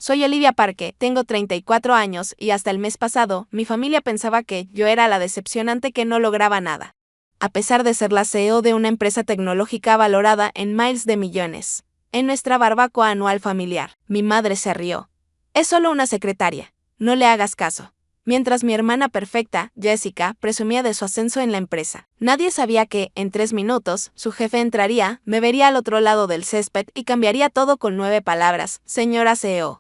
Soy Olivia Parque, tengo 34 años y hasta el mes pasado, mi familia pensaba que yo era la decepcionante que no lograba nada. A pesar de ser la CEO de una empresa tecnológica valorada en miles de millones. En nuestra barbacoa anual familiar, mi madre se rió. Es solo una secretaria, no le hagas caso. Mientras mi hermana perfecta, Jessica, presumía de su ascenso en la empresa. Nadie sabía que, en 3 minutos, su jefe entraría, me vería al otro lado del césped y cambiaría todo con 9 palabras, señora CEO.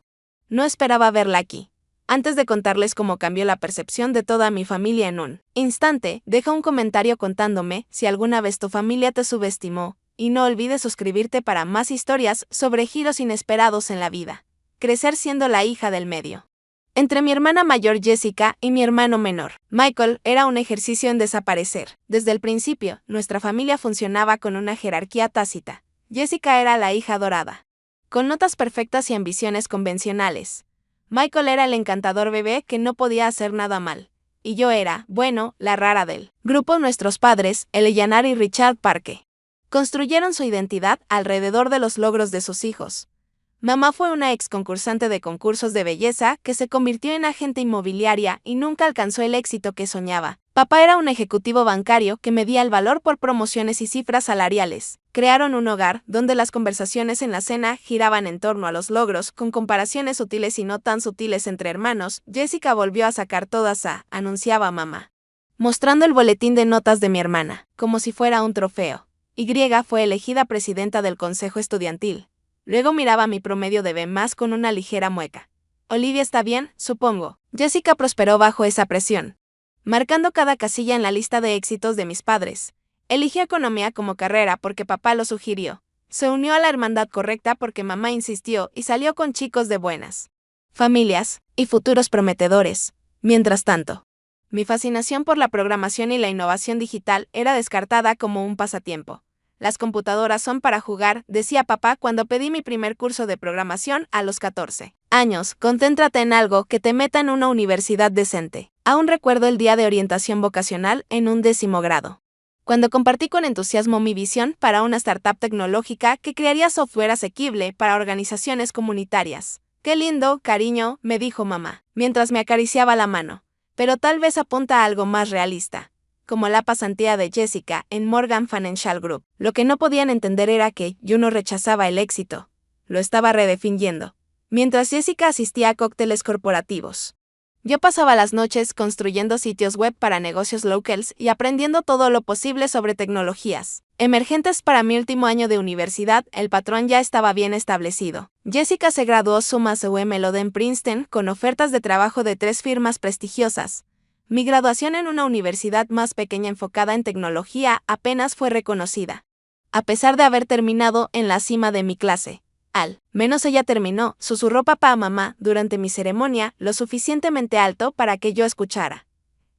No esperaba verla aquí. Antes de contarles cómo cambió la percepción de toda mi familia en un instante, deja un comentario contándome si alguna vez tu familia te subestimó, y no olvides suscribirte para más historias sobre giros inesperados en la vida. Crecer siendo la hija del medio. Entre mi hermana mayor Jessica y mi hermano menor, Michael, era un ejercicio en desaparecer. Desde el principio, nuestra familia funcionaba con una jerarquía tácita. Jessica era la hija dorada, con notas perfectas y ambiciones convencionales. Michael era el encantador bebé que no podía hacer nada mal. Y yo era, bueno, la rara del grupo. Nuestros padres, Eleanor y Richard Parque, construyeron su identidad alrededor de los logros de sus hijos. Mamá fue una ex concursante de concursos de belleza que se convirtió en agente inmobiliaria y nunca alcanzó el éxito que soñaba. Papá era un ejecutivo bancario que medía el valor por promociones y cifras salariales. Crearon un hogar donde las conversaciones en la cena giraban en torno a los logros, con comparaciones sutiles y no tan sutiles entre hermanos. Jessica volvió a sacar todas A, anunciaba mamá, mostrando el boletín de notas de mi hermana, como si fuera un trofeo. Y fue elegida presidenta del consejo estudiantil. Luego miraba mi promedio de B+ con una ligera mueca. Olivia está bien, supongo. Jessica prosperó bajo esa presión, marcando cada casilla en la lista de éxitos de mis padres. Eligió economía como carrera porque papá lo sugirió. Se unió a la hermandad correcta porque mamá insistió y salió con chicos de buenas familias y futuros prometedores. Mientras tanto, mi fascinación por la programación y la innovación digital era descartada como un pasatiempo. Las computadoras son para jugar, decía papá cuando pedí mi primer curso de programación a los 14 años. Concéntrate en algo que te meta en una universidad decente. Aún recuerdo el día de orientación vocacional en un 10º grado, cuando compartí con entusiasmo mi visión para una startup tecnológica que crearía software asequible para organizaciones comunitarias. Qué lindo, cariño, me dijo mamá, mientras me acariciaba la mano. Pero tal vez apunta a algo más realista, como la pasantía de Jessica en Morgan Financial Group. Lo que no podían entender era que yo no rechazaba el éxito, lo estaba redefiniendo. Mientras Jessica asistía a cócteles corporativos, yo pasaba las noches construyendo sitios web para negocios locals y aprendiendo todo lo posible sobre tecnologías emergentes. Para mi último año de universidad, el patrón ya estaba bien establecido. Jessica se graduó summa cum laude en Princeton con ofertas de trabajo de 3 firmas prestigiosas. Mi graduación en una universidad más pequeña enfocada en tecnología apenas fue reconocida. A pesar de haber terminado en la cima de mi clase, al menos ella terminó, susurró papá a mamá durante mi ceremonia, lo suficientemente alto para que yo escuchara.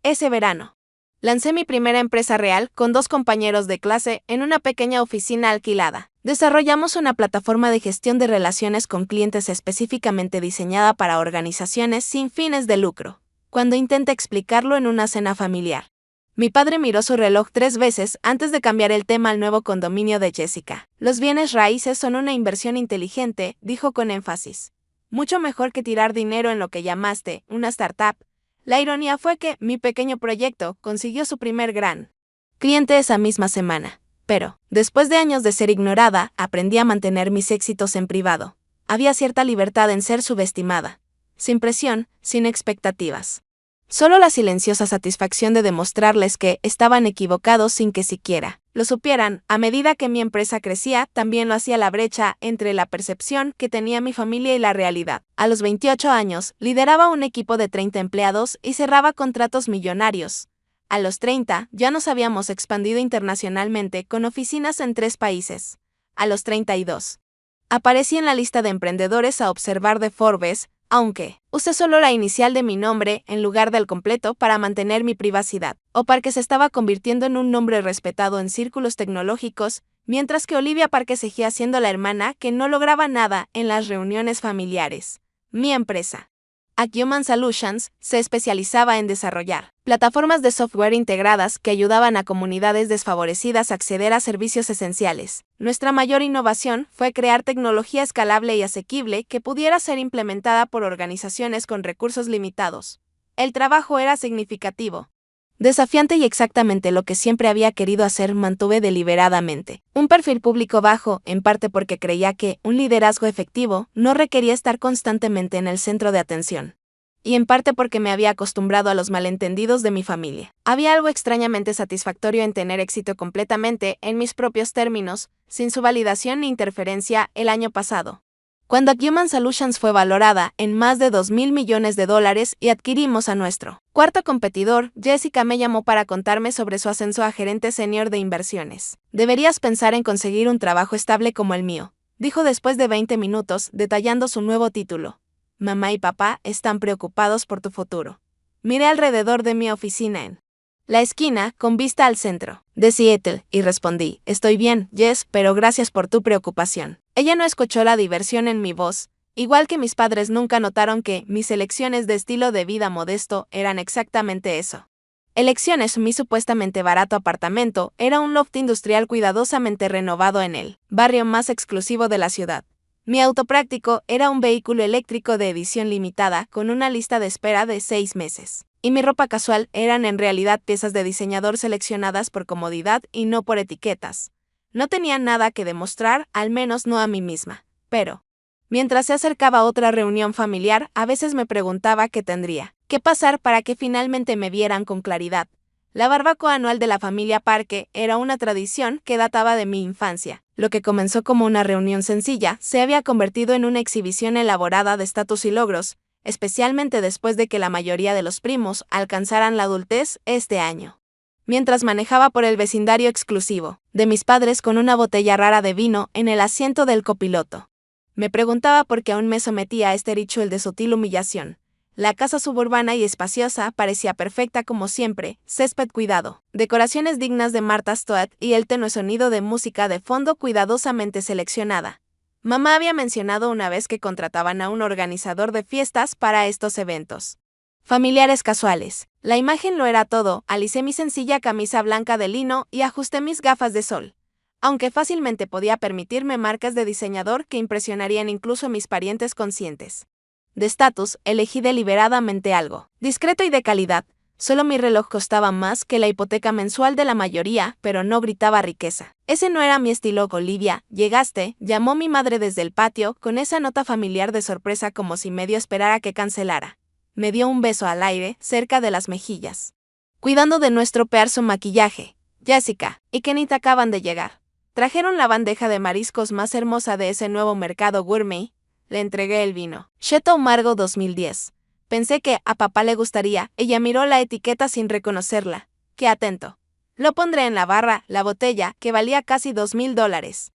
Ese verano, lancé mi primera empresa real con 2 compañeros de clase en una pequeña oficina alquilada. Desarrollamos una plataforma de gestión de relaciones con clientes específicamente diseñada para organizaciones sin fines de lucro. Cuando intenté explicarlo en una cena familiar, mi padre miró su reloj 3 veces antes de cambiar el tema al nuevo condominio de Jessica. Los bienes raíces son una inversión inteligente, dijo con énfasis. Mucho mejor que tirar dinero en lo que llamaste una startup. La ironía fue que mi pequeño proyecto consiguió su primer gran cliente esa misma semana. Pero, después de años de ser ignorada, aprendí a mantener mis éxitos en privado. Había cierta libertad en ser subestimada. Sin presión, sin expectativas. Solo la silenciosa satisfacción de demostrarles que estaban equivocados sin que siquiera lo supieran. A medida que mi empresa crecía, también lo hacía la brecha entre la percepción que tenía mi familia y la realidad. A los 28 años, lideraba un equipo de 30 empleados y cerraba contratos millonarios. A los 30, ya nos habíamos expandido internacionalmente con oficinas en 3 países. A los 32, aparecí en la lista de emprendedores a observar de Forbes, aunque usé solo la inicial de mi nombre en lugar del completo para mantener mi privacidad, o porque se estaba convirtiendo en un nombre respetado en círculos tecnológicos, mientras que Olivia Parque seguía siendo la hermana que no lograba nada en las reuniones familiares. Mi empresa Acumen Solutions se especializaba en desarrollar plataformas de software integradas que ayudaban a comunidades desfavorecidas a acceder a servicios esenciales. Nuestra mayor innovación fue crear tecnología escalable y asequible que pudiera ser implementada por organizaciones con recursos limitados. El trabajo era significativo, desafiante y exactamente lo que siempre había querido hacer. Mantuve deliberadamente un perfil público bajo, en parte porque creía que un liderazgo efectivo no requería estar constantemente en el centro de atención, y en parte porque me había acostumbrado a los malentendidos de mi familia. Había algo extrañamente satisfactorio en tener éxito completamente en mis propios términos, sin su validación ni interferencia. El año pasado, cuando Acumen Solutions fue valorada en más de $2,000 millones y adquirimos a nuestro cuarto competidor, Jessica me llamó para contarme sobre su ascenso a gerente senior de inversiones. Deberías pensar en conseguir un trabajo estable como el mío, dijo después de 20 minutos, detallando su nuevo título. Mamá y papá están preocupados por tu futuro. Miré alrededor de mi oficina en la esquina, con vista al centro de Seattle, y respondí: estoy bien, Jess, pero gracias por tu preocupación. Ella no escuchó la diversión en mi voz. Igual que mis padres nunca notaron que mis elecciones de estilo de vida modesto eran exactamente eso. Elecciones. Mi supuestamente barato apartamento era un loft industrial cuidadosamente renovado en el barrio más exclusivo de la ciudad. Mi auto práctico era un vehículo eléctrico de edición limitada con una lista de espera de 6 meses. Y mi ropa casual eran en realidad piezas de diseñador seleccionadas por comodidad y no por etiquetas. No tenía nada que demostrar, al menos no a mí misma. Pero, mientras se acercaba otra reunión familiar, a veces me preguntaba qué tendría que pasar para que finalmente me vieran con claridad. La barbacoa anual de la familia Parque era una tradición que databa de mi infancia. Lo que comenzó como una reunión sencilla se había convertido en una exhibición elaborada de estatus y logros, especialmente después de que la mayoría de los primos alcanzaran la adultez este año. Mientras manejaba por el vecindario exclusivo de mis padres con una botella rara de vino en el asiento del copiloto, me preguntaba por qué aún me sometía a este ritual de sutil humillación. La casa suburbana y espaciosa parecía perfecta como siempre, césped cuidado, decoraciones dignas de Martha Stewart y el tenue sonido de música de fondo cuidadosamente seleccionada. Mamá había mencionado una vez que contrataban a un organizador de fiestas para estos eventos familiares casuales. La imagen lo era todo. Alicé mi sencilla camisa blanca de lino y ajusté mis gafas de sol. Aunque fácilmente podía permitirme marcas de diseñador que impresionarían incluso a mis parientes conscientes de estatus, elegí deliberadamente algo discreto y de calidad. Solo mi reloj costaba más que la hipoteca mensual de la mayoría, pero no gritaba riqueza. Ese no era mi estilo. Olivia, llegaste, llamó mi madre desde el patio, con esa nota familiar de sorpresa como si medio esperara que cancelara. Me dio un beso al aire, cerca de las mejillas, cuidando de no estropear su maquillaje. Jessica y Kenneth acaban de llegar. Trajeron la bandeja de mariscos más hermosa de ese nuevo mercado gourmet. Le entregué el vino Chateau Margaux 2010. Pensé que a papá le gustaría. Ella miró la etiqueta sin reconocerla. ¡Qué atento! Lo pondré en la barra. La botella, que valía casi $2,000.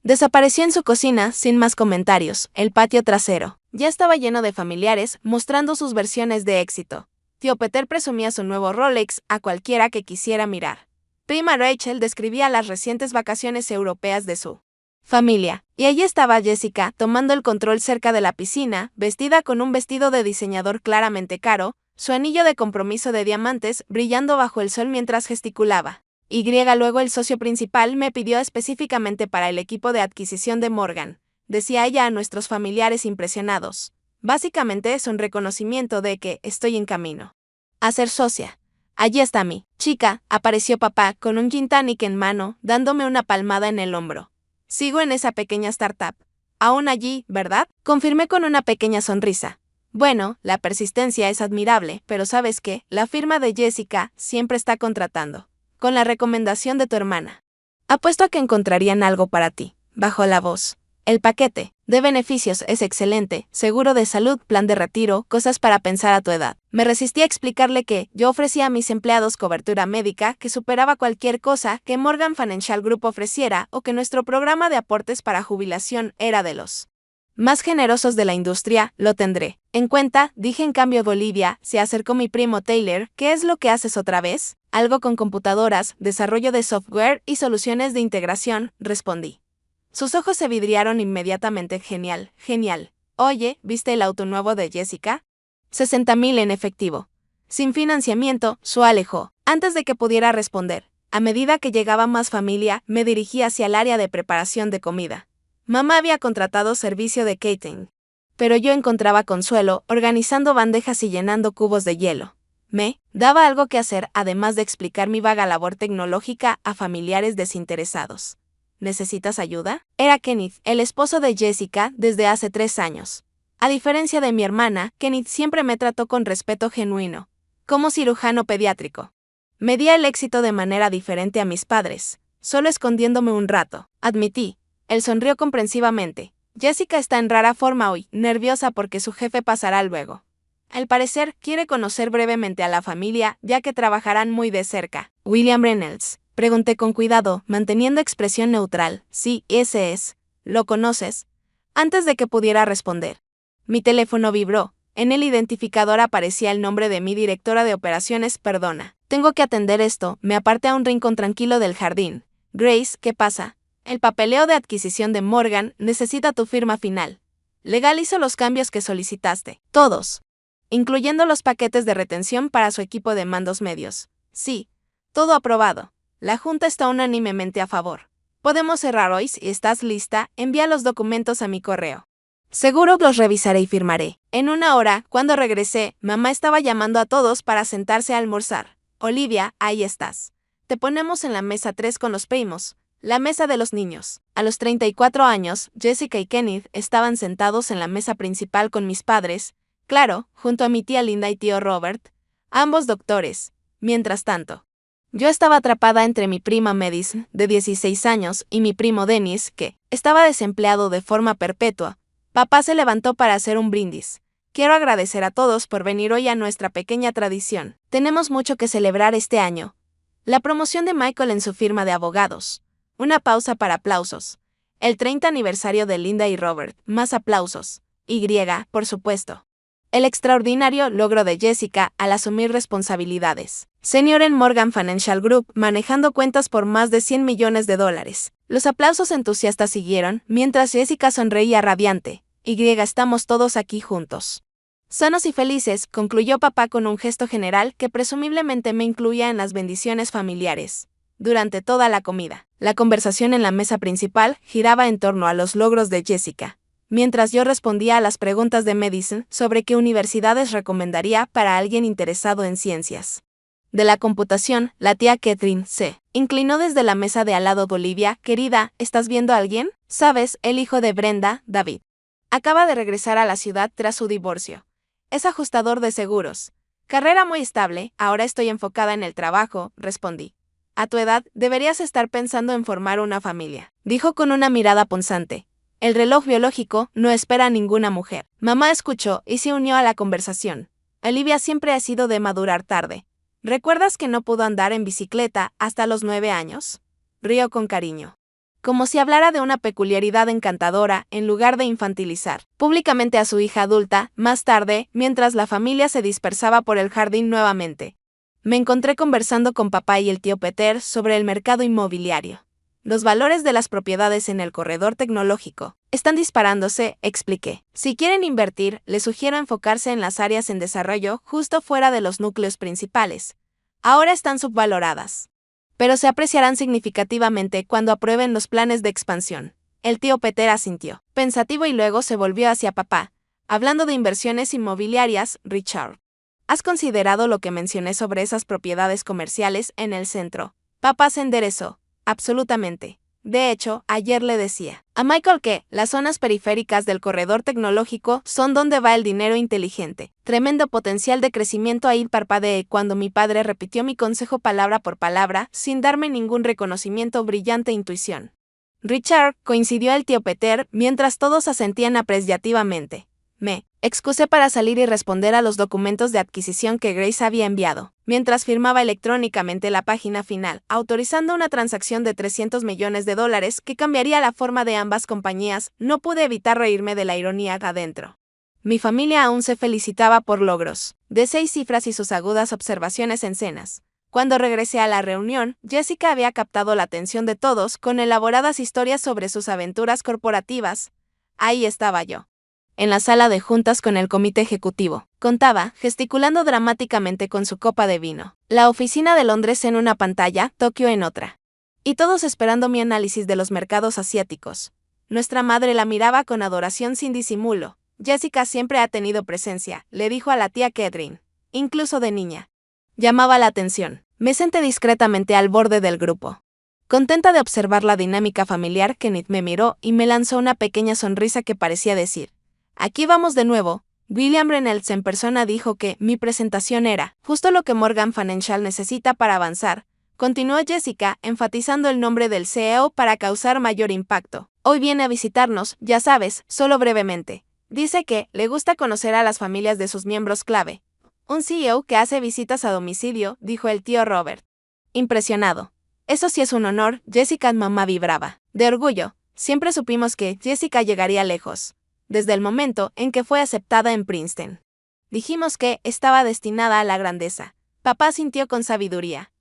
Desapareció en su cocina sin más comentarios. El patio trasero ya estaba lleno de familiares mostrando sus versiones de éxito. Tío Peter presumía su nuevo Rolex a cualquiera que quisiera mirar. Prima Rachel describía las recientes vacaciones europeas de su familia, y allí estaba Jessica tomando el control cerca de la piscina, vestida con un vestido de diseñador claramente caro, su anillo de compromiso de diamantes brillando bajo el sol mientras gesticulaba. Luego el socio principal me pidió específicamente para el equipo de adquisición de Morgan, decía ella a nuestros familiares impresionados. Básicamente es un reconocimiento de que estoy en camino a ser socia. Allí está mi chica, apareció papá con un gin tonic en mano, dándome una palmada en el hombro. Sigo en esa pequeña startup. Aún allí, ¿verdad? Confirmé con una pequeña sonrisa. Bueno, la persistencia es admirable, pero ¿sabes qué? La firma de Jessica siempre está contratando. Con la recomendación de tu hermana. Apuesto a que encontrarían algo para ti. Bajó la voz. El paquete de beneficios es excelente, seguro de salud, plan de retiro, cosas para pensar a tu edad. Me resistí a explicarle que yo ofrecía a mis empleados cobertura médica que superaba cualquier cosa que Morgan Financial Group ofreciera o que nuestro programa de aportes para jubilación era de los más generosos de la industria. Lo tendré en cuenta, dije. En cambio, Bolivia, se acercó mi primo Taylor. ¿Qué es lo que haces otra vez? Algo con computadoras, desarrollo de software y soluciones de integración, respondí. Sus ojos se vidriaron inmediatamente. Genial, genial. Oye, ¿viste el auto nuevo de Jessica? 60,000 en efectivo. Sin financiamiento, Sue alejó. Antes de que pudiera responder, a medida que llegaba más familia, me dirigí hacia el área de preparación de comida. Mamá había contratado servicio de catering, pero yo encontraba consuelo organizando bandejas y llenando cubos de hielo. Me daba algo que hacer, además de explicar mi vaga labor tecnológica a familiares desinteresados. ¿Necesitas ayuda? Era Kenneth, el esposo de Jessica, desde hace 3 años. A diferencia de mi hermana, Kenneth siempre me trató con respeto genuino, como cirujano pediátrico. Medía el éxito de manera diferente a mis padres, solo escondiéndome un rato, admití. Él sonrió comprensivamente. Jessica está en rara forma hoy, nerviosa porque su jefe pasará luego. Al parecer, quiere conocer brevemente a la familia, ya que trabajarán muy de cerca. William Reynolds. Pregunté con cuidado, manteniendo expresión neutral. Sí, ese es. ¿Lo conoces? Antes de que pudiera responder. Mi teléfono vibró. En el identificador aparecía el nombre de mi directora de operaciones. Perdona. Tengo que atender esto. Me aparté a un rincón tranquilo del jardín. Grace, ¿qué pasa? El papeleo de adquisición de Morgan necesita tu firma final. Legal hizo los cambios que solicitaste. Todos. Incluyendo los paquetes de retención para su equipo de mandos medios. Sí. Todo aprobado. La Junta está unánimemente a favor. Podemos cerrar hoy. Si estás lista, envía los documentos a mi correo. Seguro los revisaré y firmaré. En 1 hora, cuando regresé, mamá estaba llamando a todos para sentarse a almorzar. Olivia, ahí estás. Te ponemos en la mesa 3 con los primos. La mesa de los niños. A los 34 años, Jessica y Kenneth estaban sentados en la mesa principal con mis padres, claro, junto a mi tía Linda y tío Robert, ambos doctores. Mientras tanto, yo estaba atrapada entre mi prima Madison, de 16 años, y mi primo Dennis, que estaba desempleado de forma perpetua. Papá se levantó para hacer un brindis. Quiero agradecer a todos por venir hoy a nuestra pequeña tradición. Tenemos mucho que celebrar este año. La promoción de Michael en su firma de abogados. Una pausa para aplausos. El 30 aniversario de Linda y Robert. Más aplausos. Y, por supuesto. El extraordinario logro de Jessica al asumir responsabilidades. Senior en Morgan Financial Group, manejando cuentas por más de $100 millones. Los aplausos entusiastas siguieron, mientras Jessica sonreía radiante. Y, estamos todos aquí juntos. Sanos y felices, concluyó papá con un gesto general que presumiblemente me incluía en las bendiciones familiares. Durante toda la comida, la conversación en la mesa principal giraba en torno a los logros de Jessica, mientras yo respondía a las preguntas de Madison sobre qué universidades recomendaría para alguien interesado en ciencias. De la computación, la tía Catherine se inclinó desde la mesa de al lado de Olivia. Querida, ¿estás viendo a alguien? ¿Sabes, el hijo de Brenda, David? Acaba de regresar a la ciudad tras su divorcio. Es ajustador de seguros. Carrera muy estable, ahora estoy enfocada en el trabajo, respondí. A tu edad, deberías estar pensando en formar una familia, dijo con una mirada punzante. El reloj biológico no espera a ninguna mujer. Mamá escuchó y se unió a la conversación. Olivia siempre ha sido de madurar tarde. ¿Recuerdas que no pudo andar en bicicleta hasta los 9 años? Rió con cariño. Como si hablara de una peculiaridad encantadora en lugar de infantilizar públicamente a su hija adulta. Más tarde, mientras la familia se dispersaba por el jardín nuevamente, me encontré conversando con papá y el tío Peter sobre el mercado inmobiliario. Los valores de las propiedades en el corredor tecnológico están disparándose, expliqué. Si quieren invertir, les sugiero enfocarse en las áreas en desarrollo justo fuera de los núcleos principales. Ahora están subvaloradas, pero se apreciarán significativamente cuando aprueben los planes de expansión. El tío Peter asintió, pensativo, y luego se volvió hacia papá. Hablando de inversiones inmobiliarias, Richard, ¿has considerado lo que mencioné sobre esas propiedades comerciales en el centro? Papá se enderezó. Absolutamente. De hecho, ayer le decía a Michael que las zonas periféricas del corredor tecnológico son donde va el dinero inteligente. Tremendo potencial de crecimiento. Ahí parpadeé cuando mi padre repitió mi consejo palabra por palabra, sin darme ningún reconocimiento. Brillante intuición. Richard, coincidió el tío Peter, mientras todos asentían apreciativamente. Me excusé para salir y responder a los documentos de adquisición que Grace había enviado, mientras firmaba electrónicamente la página final, autorizando una transacción de $300 millones que cambiaría la forma de ambas compañías. No pude evitar reírme de la ironía adentro. Mi familia aún se felicitaba por logros de 6 cifras y sus agudas observaciones en cenas. Cuando regresé a la reunión, Jessica había captado la atención de todos con elaboradas historias sobre sus aventuras corporativas. Ahí estaba yo, en la sala de juntas con el comité ejecutivo, contaba, gesticulando dramáticamente con su copa de vino. La oficina de Londres en una pantalla, Tokio en otra. Y todos esperando mi análisis de los mercados asiáticos. Nuestra madre la miraba con adoración sin disimulo. Jessica siempre ha tenido presencia, le dijo a la tía Catherine, incluso de niña. Llamaba la atención. Me senté discretamente al borde del grupo. Contenta de observar la dinámica familiar, Kenneth me miró y me lanzó una pequeña sonrisa que parecía decir: aquí vamos de nuevo. William Reynolds en persona dijo que mi presentación era justo lo que Morgan Financial necesita para avanzar. Continuó Jessica, enfatizando el nombre del CEO para causar mayor impacto. Hoy viene a visitarnos, ya sabes, solo brevemente. Dice que le gusta conocer a las familias de sus miembros clave. Un CEO que hace visitas a domicilio, dijo el tío Robert. Impresionado. Eso sí es un honor, Jessica mamá vibraba. De orgullo, siempre supimos que Jessica llegaría lejos. Desde el momento en que fue aceptada en Princeton. Dijimos que estaba destinada a la grandeza. Papá sintió con sabiduría.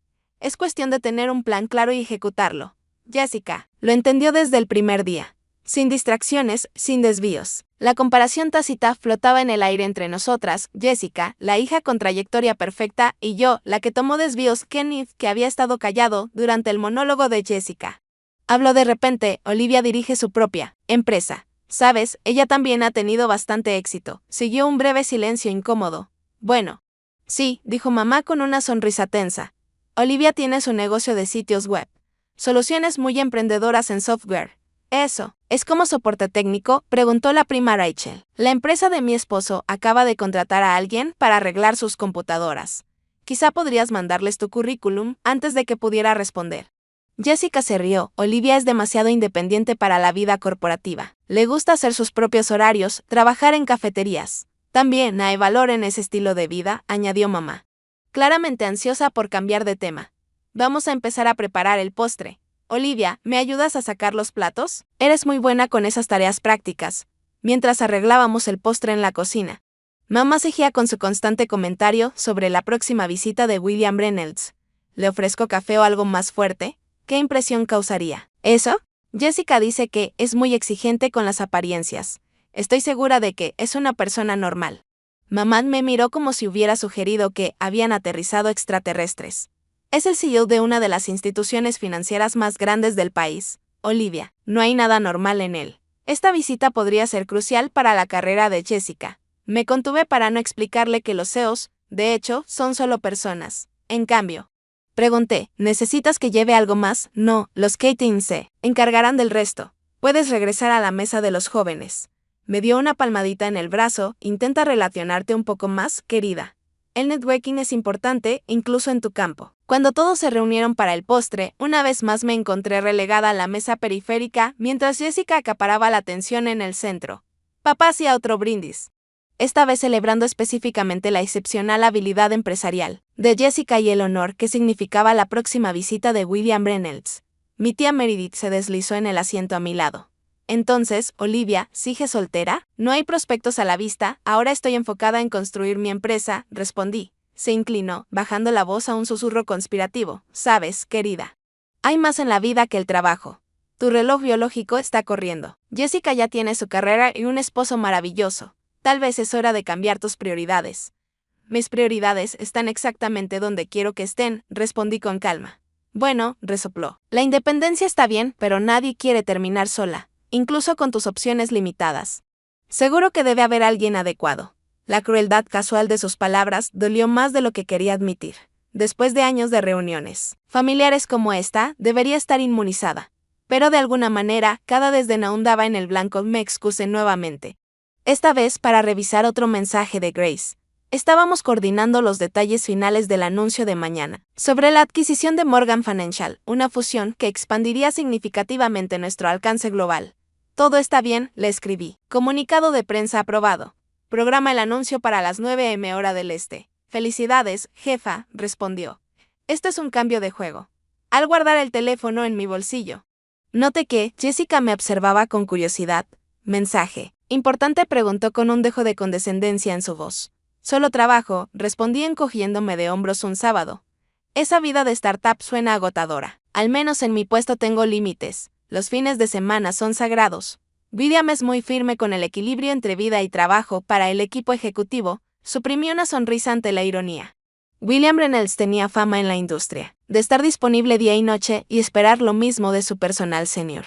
Es cuestión de tener un plan claro y ejecutarlo. Jessica lo entendió desde el primer día. Sin distracciones, sin desvíos. La comparación tácita flotaba en el aire entre nosotras, Jessica, la hija con trayectoria perfecta, y yo, la que tomó desvíos, Kenneth, que había estado callado durante el monólogo de Jessica. Habló de repente, Olivia dirige su propia empresa. Sabes, ella también ha tenido bastante éxito. Siguió un breve silencio incómodo. Bueno. Sí, dijo mamá con una sonrisa tensa. Olivia tiene su negocio de sitios web. Soluciones muy emprendedoras en software. Eso, ¿es como soporte técnico?, preguntó la prima Rachel. La empresa de mi esposo acaba de contratar a alguien para arreglar sus computadoras. Quizá podrías mandarles tu currículum antes de que pudiera responder. Jessica se rió. Olivia es demasiado independiente para la vida corporativa. Le gusta hacer sus propios horarios, trabajar en cafeterías. También hay valor en ese estilo de vida, añadió mamá. Claramente ansiosa por cambiar de tema. Vamos a empezar a preparar el postre. Olivia, ¿me ayudas a sacar los platos? Eres muy buena con esas tareas prácticas. Mientras arreglábamos el postre en la cocina. Mamá seguía con su constante comentario sobre la próxima visita de William Reynolds. ¿Le ofrezco café o algo más fuerte? ¿Qué impresión causaría? ¿Eso? Jessica dice que es muy exigente con las apariencias. Estoy segura de que es una persona normal. Mamá me miró como si hubiera sugerido que habían aterrizado extraterrestres. Es el CEO de una de las instituciones financieras más grandes del país. Olivia, no hay nada normal en él. Esta visita podría ser crucial para la carrera de Jessica. Me contuve para no explicarle que los CEOs, de hecho, son solo personas. En cambio, pregunté, ¿necesitas que lleve algo más? No, los Catering se encargarán del resto. Puedes regresar a la mesa de los jóvenes. Me dio una palmadita en el brazo. Intenta relacionarte un poco más, querida. El networking es importante, incluso en tu campo. Cuando todos se reunieron para el postre, una vez más me encontré relegada a la mesa periférica mientras Jessica acaparaba la atención en el centro. Papá hacía otro brindis. Esta vez celebrando específicamente la excepcional habilidad empresarial de Jessica y el honor que significaba la próxima visita de William Reynolds. Mi tía Meredith se deslizó en el asiento a mi lado. Entonces, Olivia, ¿sigue soltera? No hay prospectos a la vista, ahora estoy enfocada en construir mi empresa, respondí. Se inclinó, bajando la voz a un susurro conspirativo. Sabes, querida. Hay más en la vida que el trabajo. Tu reloj biológico está corriendo. Jessica ya tiene su carrera y un esposo maravilloso. Tal vez es hora de cambiar tus prioridades. Mis prioridades están exactamente donde quiero que estén, respondí con calma. Bueno, resopló. La independencia está bien, pero nadie quiere terminar sola, incluso con tus opciones limitadas. Seguro que debe haber alguien adecuado. La crueldad casual de sus palabras dolió más de lo que quería admitir. Después de años de reuniones familiares como esta, debería estar inmunizada. Pero de alguna manera, cada desdén ahondaba en el blanco. Me excusé nuevamente. Esta vez para revisar otro mensaje de Grace. Estábamos coordinando los detalles finales del anuncio de mañana, sobre la adquisición de Morgan Financial, una fusión que expandiría significativamente nuestro alcance global. Todo está bien, le escribí. Comunicado de prensa aprobado. Programa el anuncio para las 9 m hora del este. Felicidades, jefa, respondió. Esto es un cambio de juego. Al guardar el teléfono en mi bolsillo. Noté que Jessica me observaba con curiosidad. Mensaje. Importante, preguntó con un dejo de condescendencia en su voz. Solo trabajo, respondí encogiéndome de hombros un sábado. Esa vida de startup suena agotadora. Al menos en mi puesto tengo límites. Los fines de semana son sagrados. William es muy firme con el equilibrio entre vida y trabajo para el equipo ejecutivo, suprimió una sonrisa ante la ironía. William Reynolds tenía fama en la industria, de estar disponible día y noche y esperar lo mismo de su personal senior.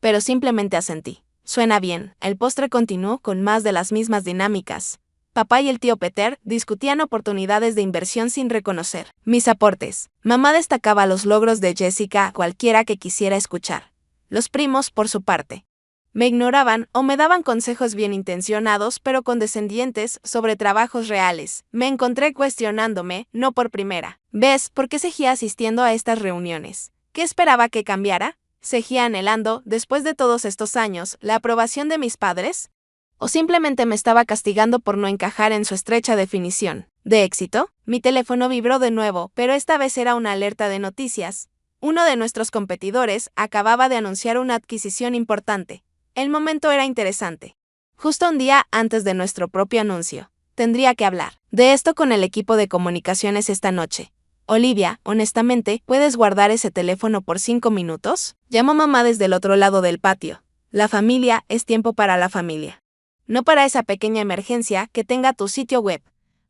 Pero simplemente asentí. Suena bien, el postre continuó con más de las mismas dinámicas. Papá y el tío Peter discutían oportunidades de inversión sin reconocer mis aportes. Mamá destacaba los logros de Jessica a cualquiera que quisiera escuchar. Los primos, por su parte, me ignoraban o me daban consejos bien intencionados pero condescendientes sobre trabajos reales. Me encontré cuestionándome, no por primera vez, por qué seguía asistiendo a estas reuniones. ¿Qué esperaba que cambiara? ¿Seguía anhelando, después de todos estos años, la aprobación de mis padres? ¿O simplemente me estaba castigando por no encajar en su estrecha definición de éxito? Mi teléfono vibró de nuevo, pero esta vez era una alerta de noticias. Uno de nuestros competidores acababa de anunciar una adquisición importante. El momento era interesante. Justo un día antes de nuestro propio anuncio. Tendría que hablar de esto con el equipo de comunicaciones esta noche. Olivia, honestamente, ¿puedes guardar ese teléfono por 5 minutos? Llamó mamá desde el otro lado del patio. La familia es tiempo para la familia. No para esa pequeña emergencia que tenga tu sitio web.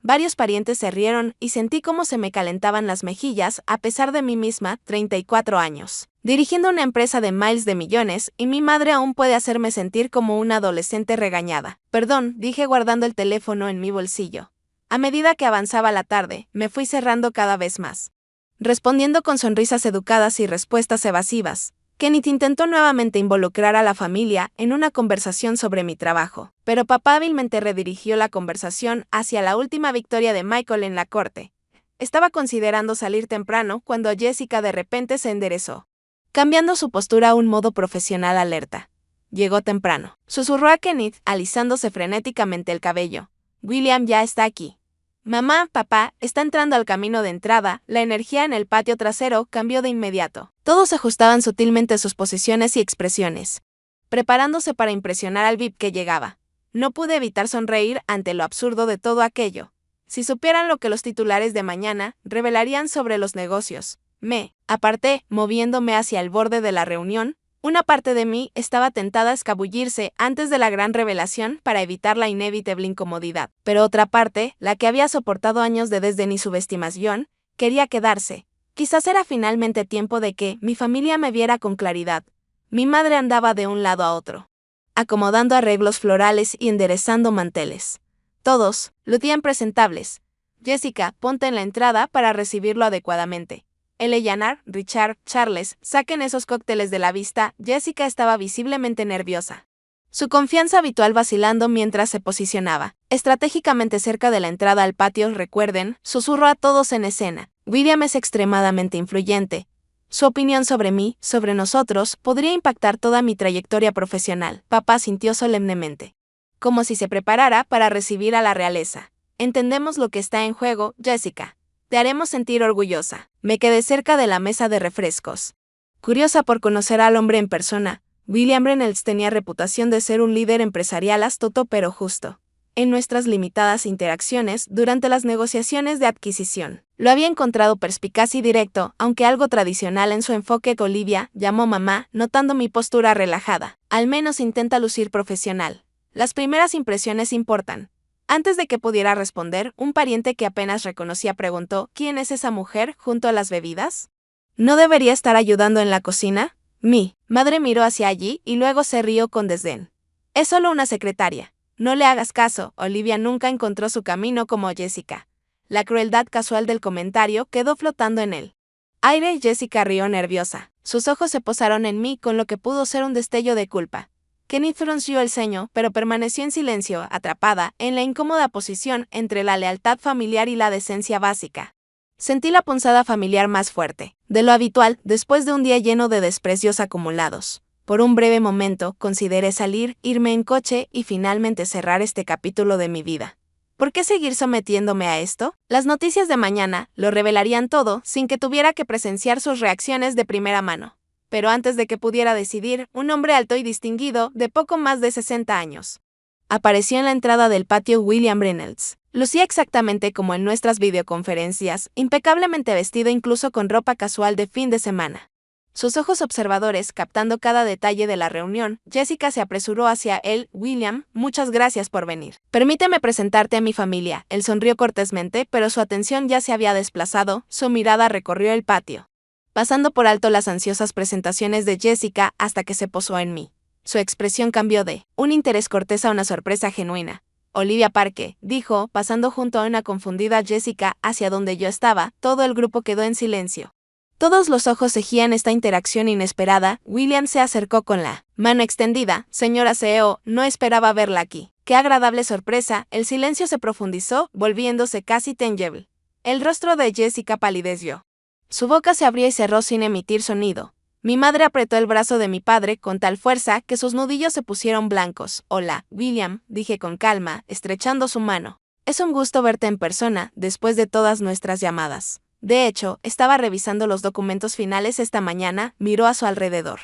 Varios parientes se rieron y sentí cómo se me calentaban las mejillas a pesar de mí misma, 34 años. Dirigiendo una empresa de miles de millones y mi madre aún puede hacerme sentir como una adolescente regañada. Perdón, dije guardando el teléfono en mi bolsillo. A medida que avanzaba la tarde, me fui cerrando cada vez más. Respondiendo con sonrisas educadas y respuestas evasivas. Kenneth intentó nuevamente involucrar a la familia en una conversación sobre mi trabajo, pero papá hábilmente redirigió la conversación hacia la última victoria de Michael en la corte. Estaba considerando salir temprano cuando Jessica de repente se enderezó, cambiando su postura a un modo profesional alerta. Llegó temprano, susurró a Kenneth, alisándose frenéticamente el cabello. William ya está aquí. Mamá, papá, está entrando al camino de entrada. La energía en el patio trasero cambió de inmediato. Todos ajustaban sutilmente sus posiciones y expresiones, preparándose para impresionar al VIP que llegaba. No pude evitar sonreír ante lo absurdo de todo aquello. Si supieran lo que los titulares de mañana revelarían sobre los negocios. Me aparté, moviéndome hacia el borde de la reunión. Una parte de mí estaba tentada a escabullirse antes de la gran revelación para evitar la inevitable incomodidad, pero otra parte, la que había soportado años de desdén y subestimación, quería quedarse. Quizás era finalmente tiempo de que mi familia me viera con claridad. Mi madre andaba de un lado a otro, acomodando arreglos florales y enderezando manteles. Todos lucían presentables. Jessica, ponte en la entrada para recibirlo adecuadamente. Eleanor, Richard, Charles, saquen esos cócteles de la vista. Jessica estaba visiblemente nerviosa. Su confianza habitual vacilando mientras se posicionaba estratégicamente cerca de la entrada al patio. Recuerden, susurró a todos en escena. William es extremadamente influyente. Su opinión sobre mí, sobre nosotros, podría impactar toda mi trayectoria profesional. Papá sintió solemnemente, como si se preparara para recibir a la realeza. Entendemos lo que está en juego, Jessica. Te haremos sentir orgullosa. Me quedé cerca de la mesa de refrescos. Curiosa por conocer al hombre en persona, William Reynolds tenía reputación de ser un líder empresarial astuto pero justo. En nuestras limitadas interacciones durante las negociaciones de adquisición, lo había encontrado perspicaz y directo, aunque algo tradicional en su enfoque. Olivia, llamó mamá, notando mi postura relajada. Al menos intenta lucir profesional. Las primeras impresiones importan. Antes de que pudiera responder, un pariente que apenas reconocía preguntó, ¿quién es esa mujer junto a las bebidas? ¿No debería estar ayudando en la cocina? Mi madre miró hacia allí y luego se rió con desdén. Es solo una secretaria. No le hagas caso. Olivia nunca encontró su camino como Jessica. La crueldad casual del comentario quedó flotando en el aire. Jessica rió nerviosa. Sus ojos se posaron en mí con lo que pudo ser un destello de culpa. Kenneth frunció el ceño, pero permaneció en silencio, atrapada en la incómoda posición entre la lealtad familiar y la decencia básica. Sentí la punzada familiar más fuerte de lo habitual después de un día lleno de desprecios acumulados. Por un breve momento consideré salir, irme en coche y finalmente cerrar este capítulo de mi vida. ¿Por qué seguir sometiéndome a esto? Las noticias de mañana lo revelarían todo sin que tuviera que presenciar sus reacciones de primera mano. Pero antes de que pudiera decidir, un hombre alto y distinguido, de poco más de 60 años, apareció en la entrada del patio. William Reynolds. Lucía exactamente como en nuestras videoconferencias, impecablemente vestido incluso con ropa casual de fin de semana. Sus ojos observadores captando cada detalle de la reunión, Jessica se apresuró hacia él. William, muchas gracias por venir. Permíteme presentarte a mi familia. Él sonrió cortésmente, pero su atención ya se había desplazado, su mirada recorrió el patio, pasando por alto las ansiosas presentaciones de Jessica hasta que se posó en mí. Su expresión cambió de un interés cortés a una sorpresa genuina. Olivia Parke, dijo, pasando junto a una confundida Jessica hacia donde yo estaba. Todo el grupo quedó en silencio. Todos los ojos seguían esta interacción inesperada. William se acercó con la mano extendida. Señora CEO, no esperaba verla aquí. Qué agradable sorpresa. El silencio se profundizó, volviéndose casi tangible. El rostro de Jessica palideció. Su boca se abrió y cerró sin emitir sonido. Mi madre apretó el brazo de mi padre con tal fuerza que sus nudillos se pusieron blancos. Hola, William, dije con calma, estrechando su mano. Es un gusto verte en persona, después de todas nuestras llamadas. De hecho, estaba revisando los documentos finales esta mañana. Miró a su alrededor,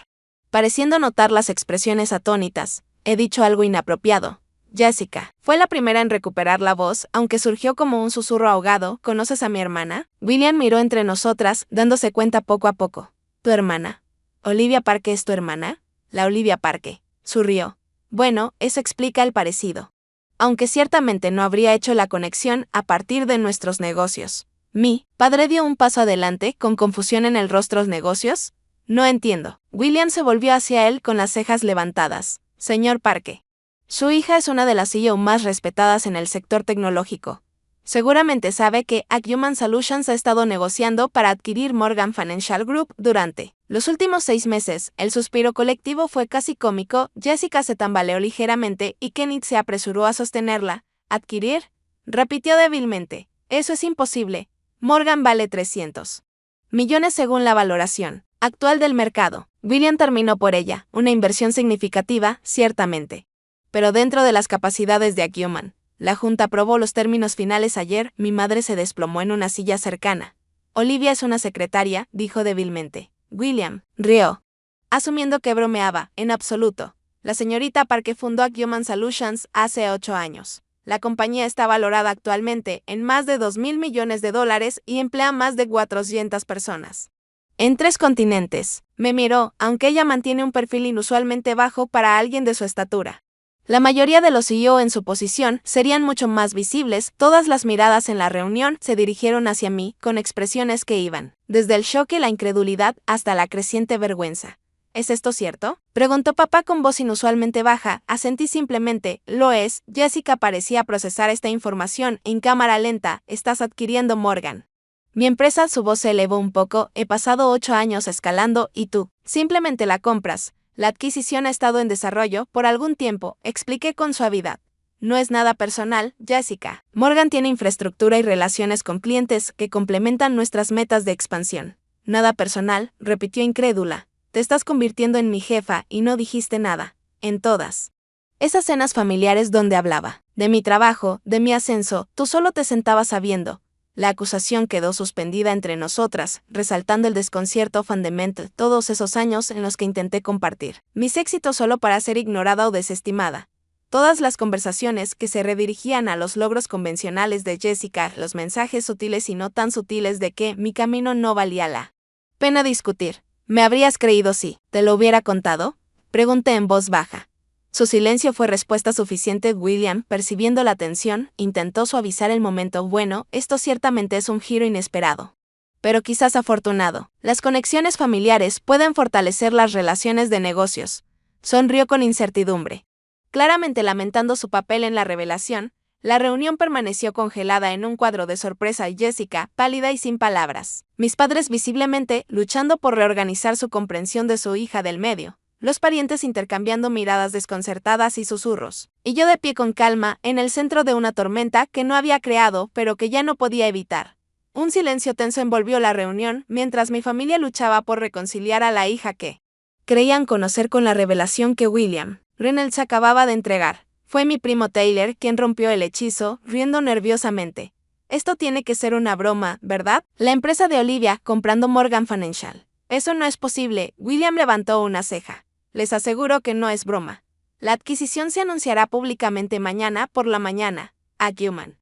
pareciendo notar las expresiones atónitas. He dicho algo inapropiado. Jessica fue la primera en recuperar la voz, aunque surgió como un susurro ahogado. ¿Conoces a mi hermana? William miró entre nosotras, dándose cuenta poco a poco. ¿Tu hermana? ¿Olivia Parke es tu hermana? La Olivia Parke. Sonrió. Bueno, eso explica el parecido. Aunque ciertamente no habría hecho la conexión a partir de nuestros negocios. Mi padre dio un paso adelante, con confusión en el rostro. ¿Negocios? No entiendo. William se volvió hacia él con las cejas levantadas. Señor Parke. Su hija es una de las CEO más respetadas en el sector tecnológico. Seguramente sabe que Acumen Solutions ha estado negociando para adquirir Morgan Financial Group durante los últimos 6 meses. El suspiro colectivo fue casi cómico. Jessica se tambaleó ligeramente y Kenneth se apresuró a sostenerla. ¿Adquirir? Repitió débilmente. Eso es imposible. Morgan vale 300 millones según la valoración actual del mercado. William terminó por ella. Una inversión significativa, ciertamente. Pero dentro de las capacidades de Acumen. La junta aprobó los términos finales ayer. Mi madre se desplomó en una silla cercana. Olivia es una secretaria, dijo débilmente. William rió, asumiendo que bromeaba. En absoluto. La señorita Parke fundó Acumen Solutions hace 8 años. La compañía está valorada actualmente en más de $2.000 millones y emplea más de 400 personas. En 3 continentes. Me miró, aunque ella mantiene un perfil inusualmente bajo para alguien de su estatura. La mayoría de los CEO en su posición serían mucho más visibles. Todas las miradas en la reunión se dirigieron hacia mí, con expresiones que iban desde el shock y la incredulidad hasta la creciente vergüenza. ¿Es esto cierto? Preguntó papá con voz inusualmente baja. Asentí simplemente. Lo es. Jessica parecía procesar esta información en cámara lenta. Estás adquiriendo Morgan. Mi empresa. Su voz se elevó un poco. He pasado 8 años escalando y tú simplemente la compras. La adquisición ha estado en desarrollo por algún tiempo, expliqué con suavidad. No es nada personal, Jessica. Morgan tiene infraestructura y relaciones con clientes que complementan nuestras metas de expansión. Nada personal, repitió incrédula. Te estás convirtiendo en mi jefa y no dijiste nada. En todas esas cenas familiares donde hablaba de mi trabajo, de mi ascenso, tú solo te sentabas sabiendo. La acusación quedó suspendida entre nosotras, resaltando el desconcierto fundamental. Todos esos años en los que intenté compartir mis éxitos solo para ser ignorada o desestimada. Todas las conversaciones que se redirigían a los logros convencionales de Jessica, los mensajes sutiles y no tan sutiles de que mi camino no valía la pena discutir. ¿Me habrías creído si te lo hubiera contado? Pregunté en voz baja. Su silencio fue respuesta suficiente. William, percibiendo la tensión, intentó suavizar el momento. Bueno, esto ciertamente es un giro inesperado, pero quizás afortunado. Las conexiones familiares pueden fortalecer las relaciones de negocios. Sonrió con incertidumbre. Claramente lamentando su papel en la revelación, la reunión permaneció congelada en un cuadro de sorpresa y Jessica, pálida y sin palabras. Mis padres visiblemente luchando por reorganizar su comprensión de su hija del medio. Los parientes intercambiando miradas desconcertadas y susurros. Y yo de pie con calma, en el centro de una tormenta que no había creado, pero que ya no podía evitar. Un silencio tenso envolvió la reunión, mientras mi familia luchaba por reconciliar a la hija que creían conocer con la revelación que William Reynolds acababa de entregar. Fue mi primo Taylor quien rompió el hechizo, riendo nerviosamente. Esto tiene que ser una broma, ¿verdad? La empresa de Olivia comprando Morgan Financial. Eso no es posible. William levantó una ceja. Les aseguro que no es broma. La adquisición se anunciará públicamente mañana por la mañana. Acumen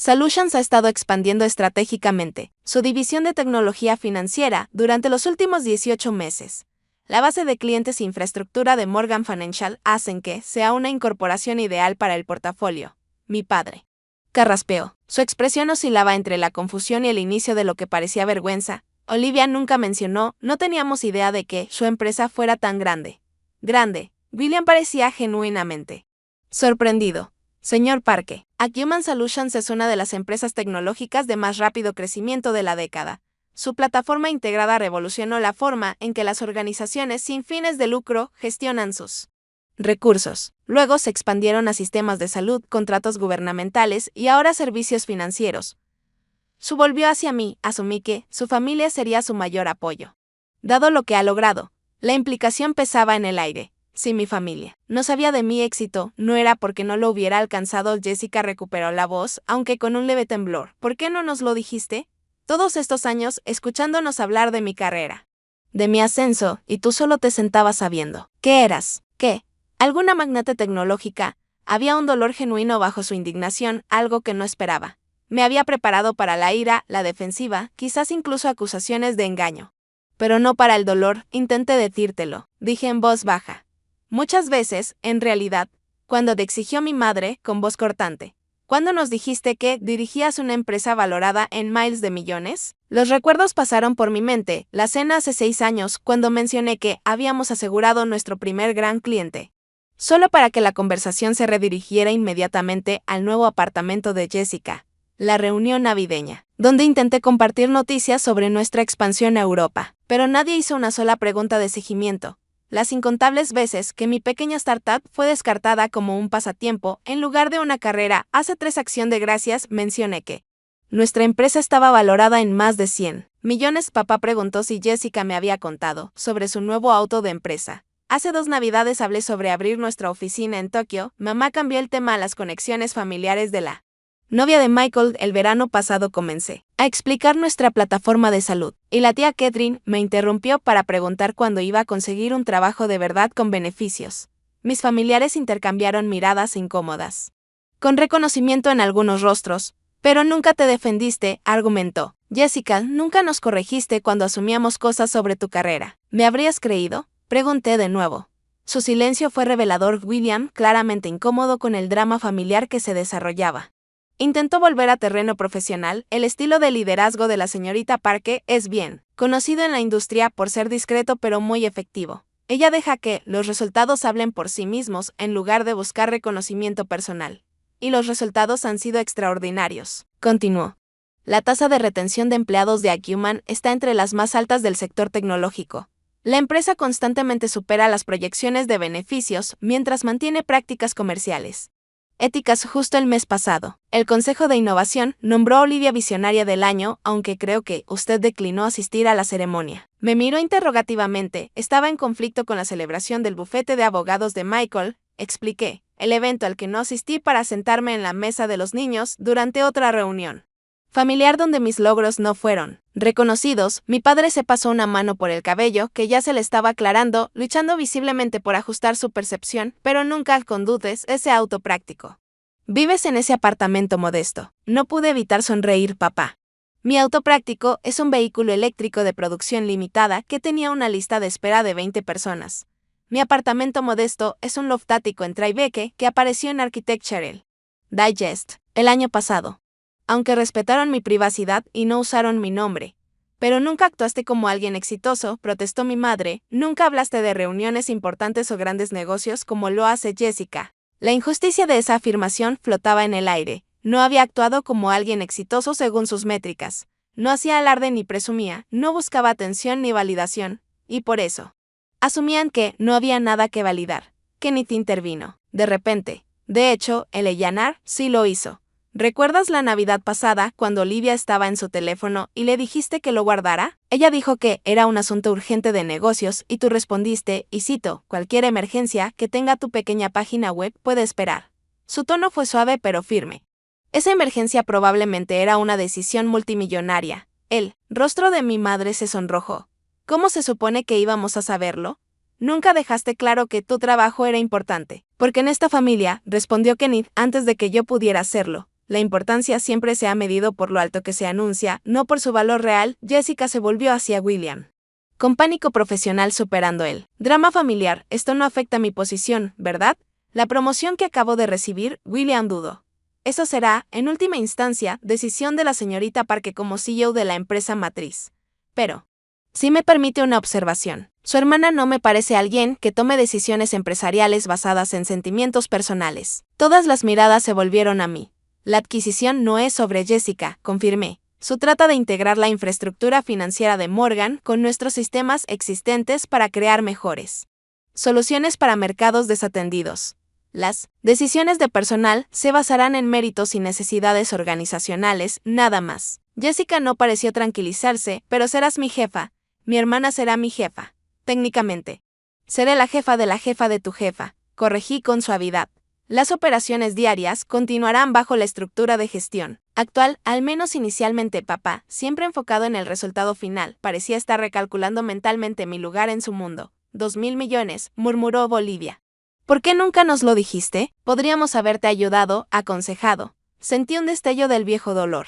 Solutions ha estado expandiendo estratégicamente su división de tecnología financiera durante los últimos 18 meses. La base de clientes e infraestructura de Morgan Financial hacen que sea una incorporación ideal para el portafolio. Mi padre carraspeó. Su expresión oscilaba entre la confusión y el inicio de lo que parecía vergüenza. Olivia nunca mencionó, no teníamos idea de que su empresa fuera tan grande. Grande. William parecía genuinamente sorprendido. Señor Parque, Acumen Solutions es una de las empresas tecnológicas de más rápido crecimiento de la década. Su plataforma integrada revolucionó la forma en que las organizaciones sin fines de lucro gestionan sus recursos. Luego se expandieron a sistemas de salud, contratos gubernamentales y ahora servicios financieros. Volvió hacia mí, asumí que su familia sería su mayor apoyo. Dado lo que ha logrado, la implicación pesaba en el aire. Si mi familia no sabía de mi éxito, no era porque no lo hubiera alcanzado. Jessica recuperó la voz, aunque con un leve temblor. ¿Por qué no nos lo dijiste? Todos estos años escuchándonos hablar de mi carrera, de mi ascenso, y tú solo te sentabas sabiendo. ¿Qué eras? ¿Qué? ¿Alguna magnate tecnológica? Había un dolor genuino bajo su indignación, algo que no esperaba. Me había preparado para la ira, la defensiva, quizás incluso acusaciones de engaño. Pero no para el dolor, intenté decírtelo, dije en voz baja. Muchas veces, en realidad, cuando te exigió mi madre, con voz cortante. ¿Cuándo nos dijiste que dirigías una empresa valorada en miles de millones? Los recuerdos pasaron por mi mente, la cena hace 6 años, cuando mencioné que habíamos asegurado nuestro primer gran cliente. Solo para que la conversación se redirigiera inmediatamente al nuevo apartamento de Jessica. La reunión navideña, donde intenté compartir noticias sobre nuestra expansión a Europa, pero nadie hizo una sola pregunta de seguimiento. Las incontables veces que mi pequeña startup fue descartada como un pasatiempo en lugar de una carrera, hace 3 Acción de Gracias mencioné que nuestra empresa estaba valorada en más de 100 millones. Papá preguntó si Jessica me había contado sobre su nuevo auto de empresa. Hace 2 Navidades hablé sobre abrir nuestra oficina en Tokio. Mamá cambió el tema a las conexiones familiares de la novia de Michael. El verano pasado comencé a explicar nuestra plataforma de salud, y la tía Catherine me interrumpió para preguntar cuándo iba a conseguir un trabajo de verdad con beneficios. Mis familiares intercambiaron miradas incómodas, con reconocimiento en algunos rostros. Pero nunca te defendiste, argumentó. Jessica, nunca nos corregiste cuando asumíamos cosas sobre tu carrera. ¿Me habrías creído? Pregunté de nuevo. Su silencio fue revelador. William, claramente incómodo con el drama familiar que se desarrollaba, intentó volver a terreno profesional. El estilo de liderazgo de la señorita Parke es bien conocido en la industria por ser discreto pero muy efectivo. Ella deja que los resultados hablen por sí mismos en lugar de buscar reconocimiento personal. Y los resultados han sido extraordinarios, continuó. La tasa de retención de empleados de Acumen está entre las más altas del sector tecnológico. La empresa constantemente supera las proyecciones de beneficios mientras mantiene prácticas comerciales éticas. Justo el mes pasado, el Consejo de Innovación nombró a Olivia Visionaria del Año, aunque creo que usted declinó asistir a la ceremonia. Me miró interrogativamente. Estaba en conflicto con la celebración del bufete de abogados de Michael, expliqué, el evento al que no asistí para sentarme en la mesa de los niños durante otra reunión familiar donde mis logros no fueron reconocidos. Mi padre se pasó una mano por el cabello, que ya se le estaba aclarando, luchando visiblemente por ajustar su percepción, pero nunca conduces ese auto práctico. Vives en ese apartamento modesto. No pude evitar sonreír. Papá. Mi auto práctico es un vehículo eléctrico de producción limitada que tenía una lista de espera de 20 personas. Mi apartamento modesto es un loft ático en Tribeca que apareció en Architectural Digest el año pasado. Aunque respetaron mi privacidad y no usaron mi nombre. Pero nunca actuaste como alguien exitoso, protestó mi madre. Nunca hablaste de reuniones importantes o grandes negocios como lo hace Jessica. La injusticia de esa afirmación flotaba en el aire. No había actuado como alguien exitoso según sus métricas. No hacía alarde ni presumía, no buscaba atención ni validación. Y por eso asumían que no había nada que validar. Kenneth intervino. De repente. De hecho, el Eleanor sí lo hizo. ¿Recuerdas la Navidad pasada, cuando Olivia estaba en su teléfono y le dijiste que lo guardara? Ella dijo que era un asunto urgente de negocios y tú respondiste, y cito, cualquier emergencia que tenga tu pequeña página web puede esperar. Su tono fue suave pero firme. Esa emergencia probablemente era una decisión multimillonaria. El rostro de mi madre se sonrojó. ¿Cómo se supone que íbamos a saberlo? Nunca dejaste claro que tu trabajo era importante. Porque en esta familia, respondió Kenneth antes de que yo pudiera hacerlo. La importancia siempre se ha medido por lo alto que se anuncia, no por su valor real. Jessica se volvió hacia William. Con pánico profesional superando el drama familiar, esto no afecta mi posición, ¿verdad? La promoción que acabo de recibir, William dudó. Eso será, en última instancia, decisión de la señorita Parke como CEO de la empresa matriz. Pero, si me permite una observación, su hermana no me parece alguien que tome decisiones empresariales basadas en sentimientos personales. Todas las miradas se volvieron a mí. La adquisición no es sobre Jessica, confirmé. Se trata de integrar la infraestructura financiera de Morgan con nuestros sistemas existentes para crear mejores soluciones para mercados desatendidos. Las decisiones de personal se basarán en méritos y necesidades organizacionales, nada más. Jessica no pareció tranquilizarse, pero serás mi jefa. Mi hermana será mi jefa. Técnicamente. Seré la jefa de tu jefa, corregí con suavidad. Las operaciones diarias continuarán bajo la estructura de gestión actual, al menos inicialmente. Papá, siempre enfocado en el resultado final, parecía estar recalculando mentalmente mi lugar en su mundo. 2.000 millones, murmuró Bolivia. ¿Por qué nunca nos lo dijiste? Podríamos haberte ayudado, aconsejado. Sentí un destello del viejo dolor.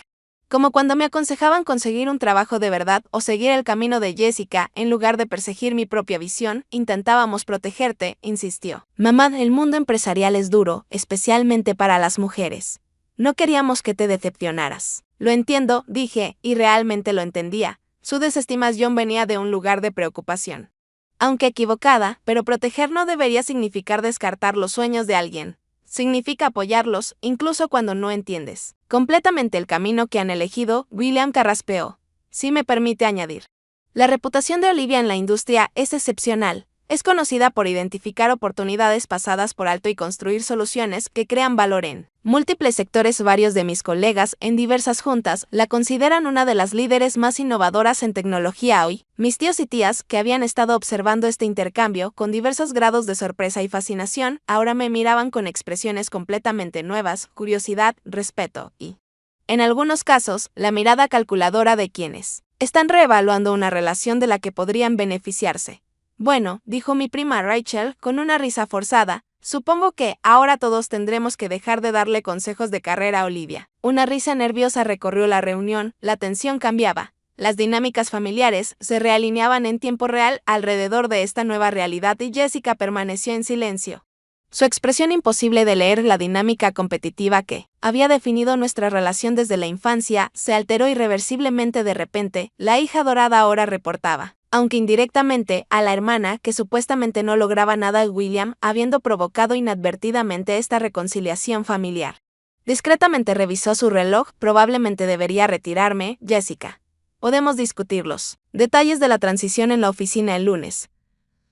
Como cuando me aconsejaban conseguir un trabajo de verdad o seguir el camino de Jessica, en lugar de perseguir mi propia visión, intentábamos protegerte, insistió. Mamá, el mundo empresarial es duro, especialmente para las mujeres. No queríamos que te decepcionaras. Lo entiendo, dije, y realmente lo entendía. Su desestimación venía de un lugar de preocupación. Aunque equivocada, pero proteger no debería significar descartar los sueños de alguien. Significa apoyarlos, incluso cuando no entiendes completamente el camino que han elegido. William carraspeó. Si me permite añadir. La reputación de Olivia en la industria es excepcional. Es conocida por identificar oportunidades pasadas por alto y construir soluciones que crean valor en múltiples sectores. Varios de mis colegas en diversas juntas la consideran una de las líderes más innovadoras en tecnología hoy. Mis tíos y tías, que habían estado observando este intercambio con diversos grados de sorpresa y fascinación, ahora me miraban con expresiones completamente nuevas: curiosidad, respeto y, en algunos casos, la mirada calculadora de quienes están reevaluando una relación de la que podrían beneficiarse. Bueno, dijo mi prima Rachel con una risa forzada, supongo que ahora todos tendremos que dejar de darle consejos de carrera a Olivia. Una risa nerviosa recorrió la reunión, la tensión cambiaba. Las dinámicas familiares se realineaban en tiempo real alrededor de esta nueva realidad y Jessica permaneció en silencio. Su expresión imposible de leer la dinámica competitiva que había definido nuestra relación desde la infancia se alteró irreversiblemente de repente. La hija dorada ahora reportaba, aunque indirectamente, a la hermana que supuestamente no lograba nada. William, habiendo provocado inadvertidamente esta reconciliación familiar. Discretamente revisó su reloj. Probablemente debería retirarme, Jessica. Podemos discutirlos detalles de la transición en la oficina el lunes.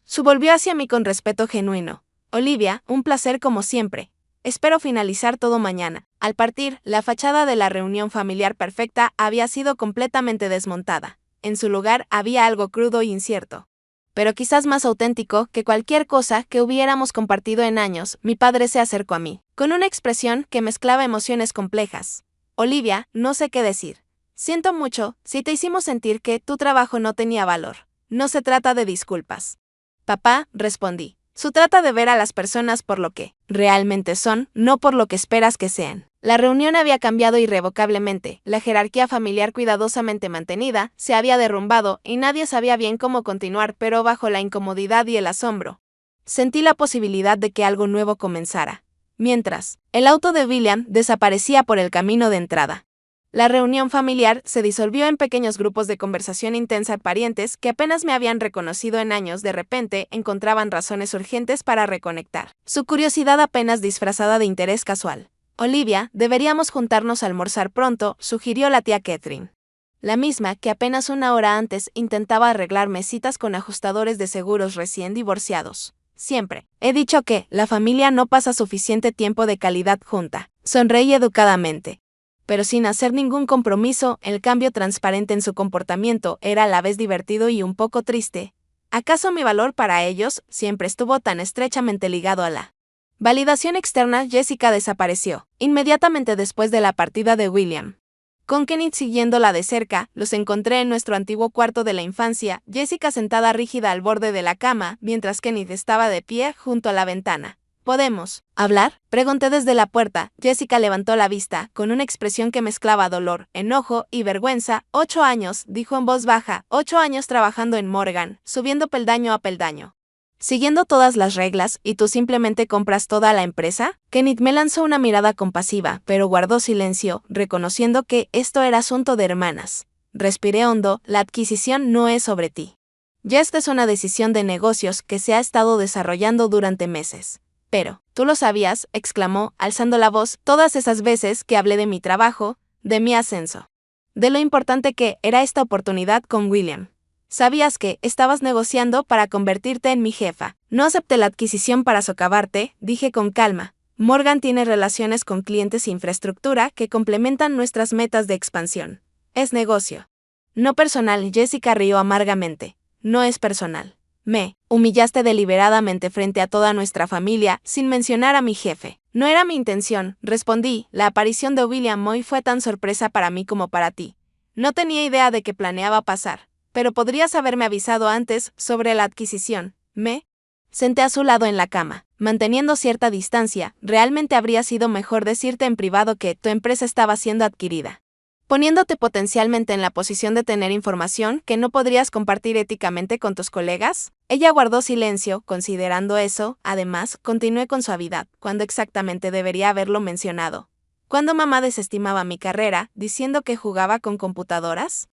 Su volvió hacia mí con respeto genuino. Olivia, un placer como siempre. Espero finalizar todo mañana. Al partir, la fachada de la reunión familiar perfecta había sido completamente desmontada. En su lugar había algo crudo e incierto, pero quizás más auténtico que cualquier cosa que hubiéramos compartido en años. Mi padre se acercó a mí, con una expresión que mezclaba emociones complejas. Olivia, no sé qué decir. Siento mucho si te hicimos sentir que tu trabajo no tenía valor. No se trata de disculpas. Papá, respondí. Se trata de ver a las personas por lo que realmente son, no por lo que esperas que sean. La reunión había cambiado irrevocablemente, la jerarquía familiar cuidadosamente mantenida se había derrumbado y nadie sabía bien cómo continuar, pero bajo la incomodidad y el asombro, sentí la posibilidad de que algo nuevo comenzara. Mientras, el auto de William desaparecía por el camino de entrada. La reunión familiar se disolvió en pequeños grupos de conversación intensa. Parientes que apenas me habían reconocido en años de repente encontraban razones urgentes para reconectar. Su curiosidad apenas disfrazada de interés casual. Olivia, deberíamos juntarnos a almorzar pronto, sugirió la tía Catherine. La misma que apenas una hora antes intentaba arreglarme citas con ajustadores de seguros recién divorciados. Siempre he dicho que la familia no pasa suficiente tiempo de calidad junta. Sonreí educadamente. Pero sin hacer ningún compromiso. El cambio transparente en su comportamiento era a la vez divertido y un poco triste. ¿Acaso mi valor para ellos siempre estuvo tan estrechamente ligado a la validación externa? Jessica desapareció inmediatamente después de la partida de William. Con Kenneth siguiéndola de cerca, los encontré en nuestro antiguo cuarto de la infancia, Jessica sentada rígida al borde de la cama, mientras Kenneth estaba de pie junto a la ventana. ¿Podemos hablar? Pregunté desde la puerta. Jessica levantó la vista, con una expresión que mezclaba dolor, enojo y vergüenza. 8 años, dijo en voz baja, 8 años trabajando en Morgan, subiendo peldaño a peldaño. Siguiendo todas las reglas, ¿y tú simplemente compras toda la empresa? Kenneth me lanzó una mirada compasiva, pero guardó silencio, reconociendo que esto era asunto de hermanas. Respiré hondo, la adquisición no es sobre ti. Ya esta es una decisión de negocios que se ha estado desarrollando durante meses. Pero, ¿tú lo sabías?, exclamó, alzando la voz, todas esas veces que hablé de mi trabajo, de mi ascenso. De lo importante que era esta oportunidad con William. Sabías que estabas negociando para convertirte en mi jefa. No acepté la adquisición para socavarte, dije con calma. Morgan tiene relaciones con clientes e infraestructura que complementan nuestras metas de expansión. Es negocio. No personal, Jessica rió amargamente. No es personal. Me humillaste deliberadamente frente a toda nuestra familia, sin mencionar a mi jefe. No era mi intención, respondí. La aparición de William Moy fue tan sorpresa para mí como para ti. No tenía idea de qué planeaba pasar. Pero podrías haberme avisado antes sobre la adquisición. Me senté a su lado en la cama, manteniendo cierta distancia. Realmente habría sido mejor decirte en privado que tu empresa estaba siendo adquirida, poniéndote potencialmente en la posición de tener información que no podrías compartir éticamente con tus colegas. Ella guardó silencio, considerando eso. Además, continué con suavidad, cuando exactamente debería haberlo mencionado. ¿Cuándo mamá desestimaba mi carrera, diciendo que jugaba con computadoras?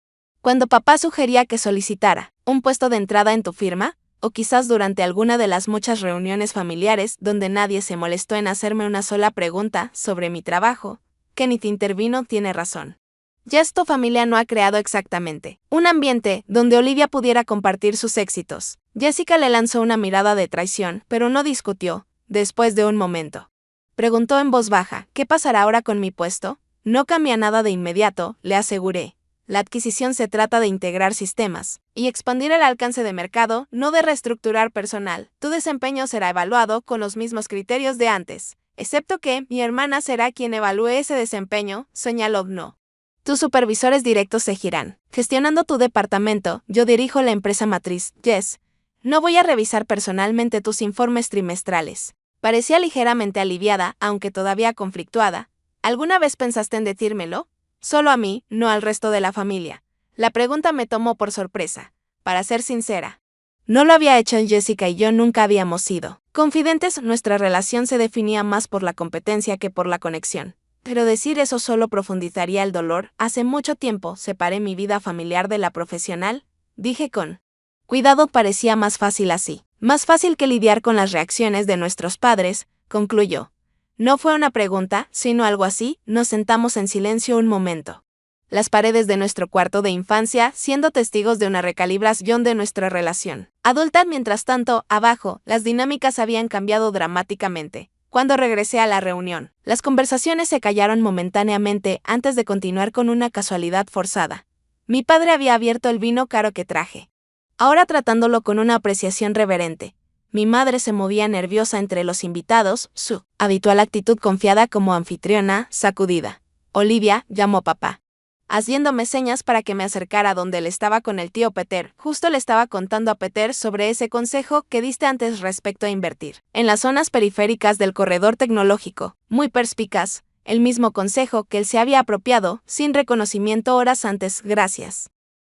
Cuando papá sugería que solicitara un puesto de entrada en tu firma, o quizás durante alguna de las muchas reuniones familiares donde nadie se molestó en hacerme una sola pregunta sobre mi trabajo. Kenneth intervino, tiene razón. Ya tu familia no ha creado exactamente un ambiente donde Olivia pudiera compartir sus éxitos. Jessica le lanzó una mirada de traición, pero no discutió. Después de un momento, preguntó en voz baja, ¿qué pasará ahora con mi puesto? No cambia nada de inmediato, le aseguré. La adquisición se trata de integrar sistemas y expandir el alcance de mercado, no de reestructurar personal. Tu desempeño será evaluado con los mismos criterios de antes, excepto que mi hermana será quien evalúe ese desempeño, señaló No. Tus supervisores directos seguirán gestionando tu departamento. Yo dirijo la empresa matriz, Jess. No voy a revisar personalmente tus informes trimestrales. Parecía ligeramente aliviada, aunque todavía conflictuada. ¿Alguna vez pensaste en decírmelo? Solo a mí, no al resto de la familia. La pregunta me tomó por sorpresa. Para ser sincera, no lo había hecho. Jessica y yo nunca habíamos sido confidentes. Nuestra relación se definía más por la competencia que por la conexión. Pero decir eso solo profundizaría el dolor. Hace mucho tiempo separé mi vida familiar de la profesional, dije con cuidado. Parecía más fácil así. Más fácil que lidiar con las reacciones de nuestros padres, concluyó. No fue una pregunta, sino algo así. Nos sentamos en silencio un momento. Las paredes de nuestro cuarto de infancia, siendo testigos de una recalibración de nuestra relación adulta. Mientras tanto, abajo, las dinámicas habían cambiado dramáticamente. Cuando regresé a la reunión, las conversaciones se callaron momentáneamente antes de continuar con una casualidad forzada. Mi padre había abierto el vino caro que traje, ahora tratándolo con una apreciación reverente. Mi madre se movía nerviosa entre los invitados, su habitual actitud confiada como anfitriona, sacudida. Olivia, llamó papá, haciéndome señas para que me acercara donde él estaba con el tío Peter. Justo le estaba contando a Peter sobre ese consejo que diste antes respecto a invertir en las zonas periféricas del corredor tecnológico. Muy perspicaz, el mismo consejo que él se había apropiado, sin reconocimiento horas antes. Gracias.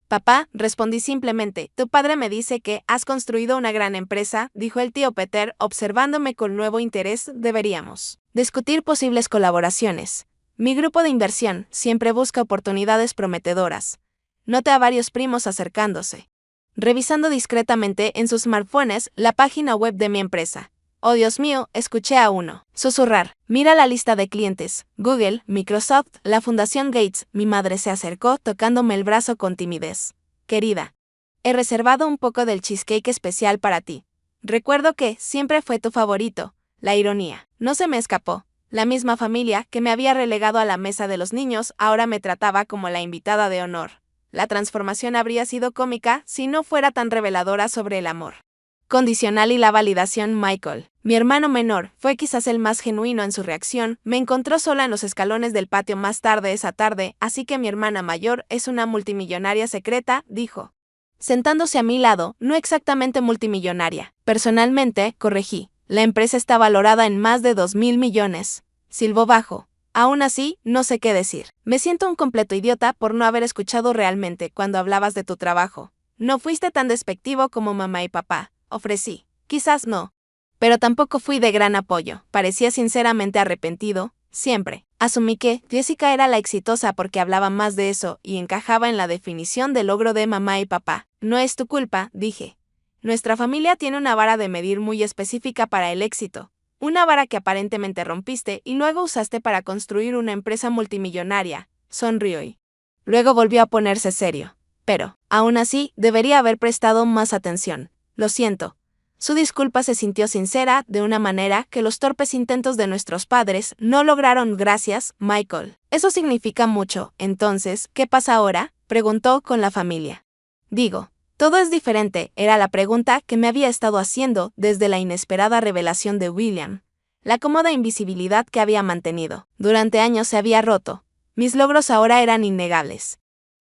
Papá, respondí simplemente. Tu padre me dice que has construido una gran empresa, dijo el tío Peter, observándome con nuevo interés. Deberíamos discutir posibles colaboraciones. Mi grupo de inversión siempre busca oportunidades prometedoras. Noté a varios primos acercándose, revisando discretamente en sus smartphones la página web de mi empresa. Oh Dios mío, escuché a uno susurrar. Mira la lista de clientes. Google, Microsoft, la Fundación Gates. Mi madre se acercó tocándome el brazo con timidez. Querida, he reservado un poco del cheesecake especial para ti. Recuerdo que siempre fue tu favorito. La ironía no se me escapó. La misma familia que me había relegado a la mesa de los niños ahora me trataba como la invitada de honor. La transformación habría sido cómica si no fuera tan reveladora sobre el amor condicional y la validación. Michael, mi hermano menor, fue quizás el más genuino en su reacción. Me encontró sola en los escalones del patio más tarde esa tarde, así que mi hermana mayor es una multimillonaria secreta, dijo, sentándose a mi lado. No exactamente multimillonaria. Personalmente, corregí. La empresa está valorada en más de 2.000 millones. Silbó bajo. Aún así, no sé qué decir. Me siento un completo idiota por no haber escuchado realmente cuando hablabas de tu trabajo. No fuiste tan despectivo como mamá y papá, ofrecí. Quizás no. Pero tampoco fui de gran apoyo. Parecía sinceramente arrepentido, siempre. Asumí que Jessica era la exitosa porque hablaba más de eso y encajaba en la definición de logro de mamá y papá. No es tu culpa, dije. Nuestra familia tiene una vara de medir muy específica para el éxito. Una vara que aparentemente rompiste y luego usaste para construir una empresa multimillonaria. Sonrió y luego volvió a ponerse serio. Pero, aún así, debería haber prestado más atención. Lo siento. Su disculpa se sintió sincera, de una manera que los torpes intentos de nuestros padres no lograron. Gracias, Michael. Eso significa mucho. Entonces, ¿qué pasa ahora?, preguntó con la familia. Digo, todo es diferente, era la pregunta que me había estado haciendo desde la inesperada revelación de William. La cómoda invisibilidad que había mantenido durante años se había roto. Mis logros ahora eran innegables.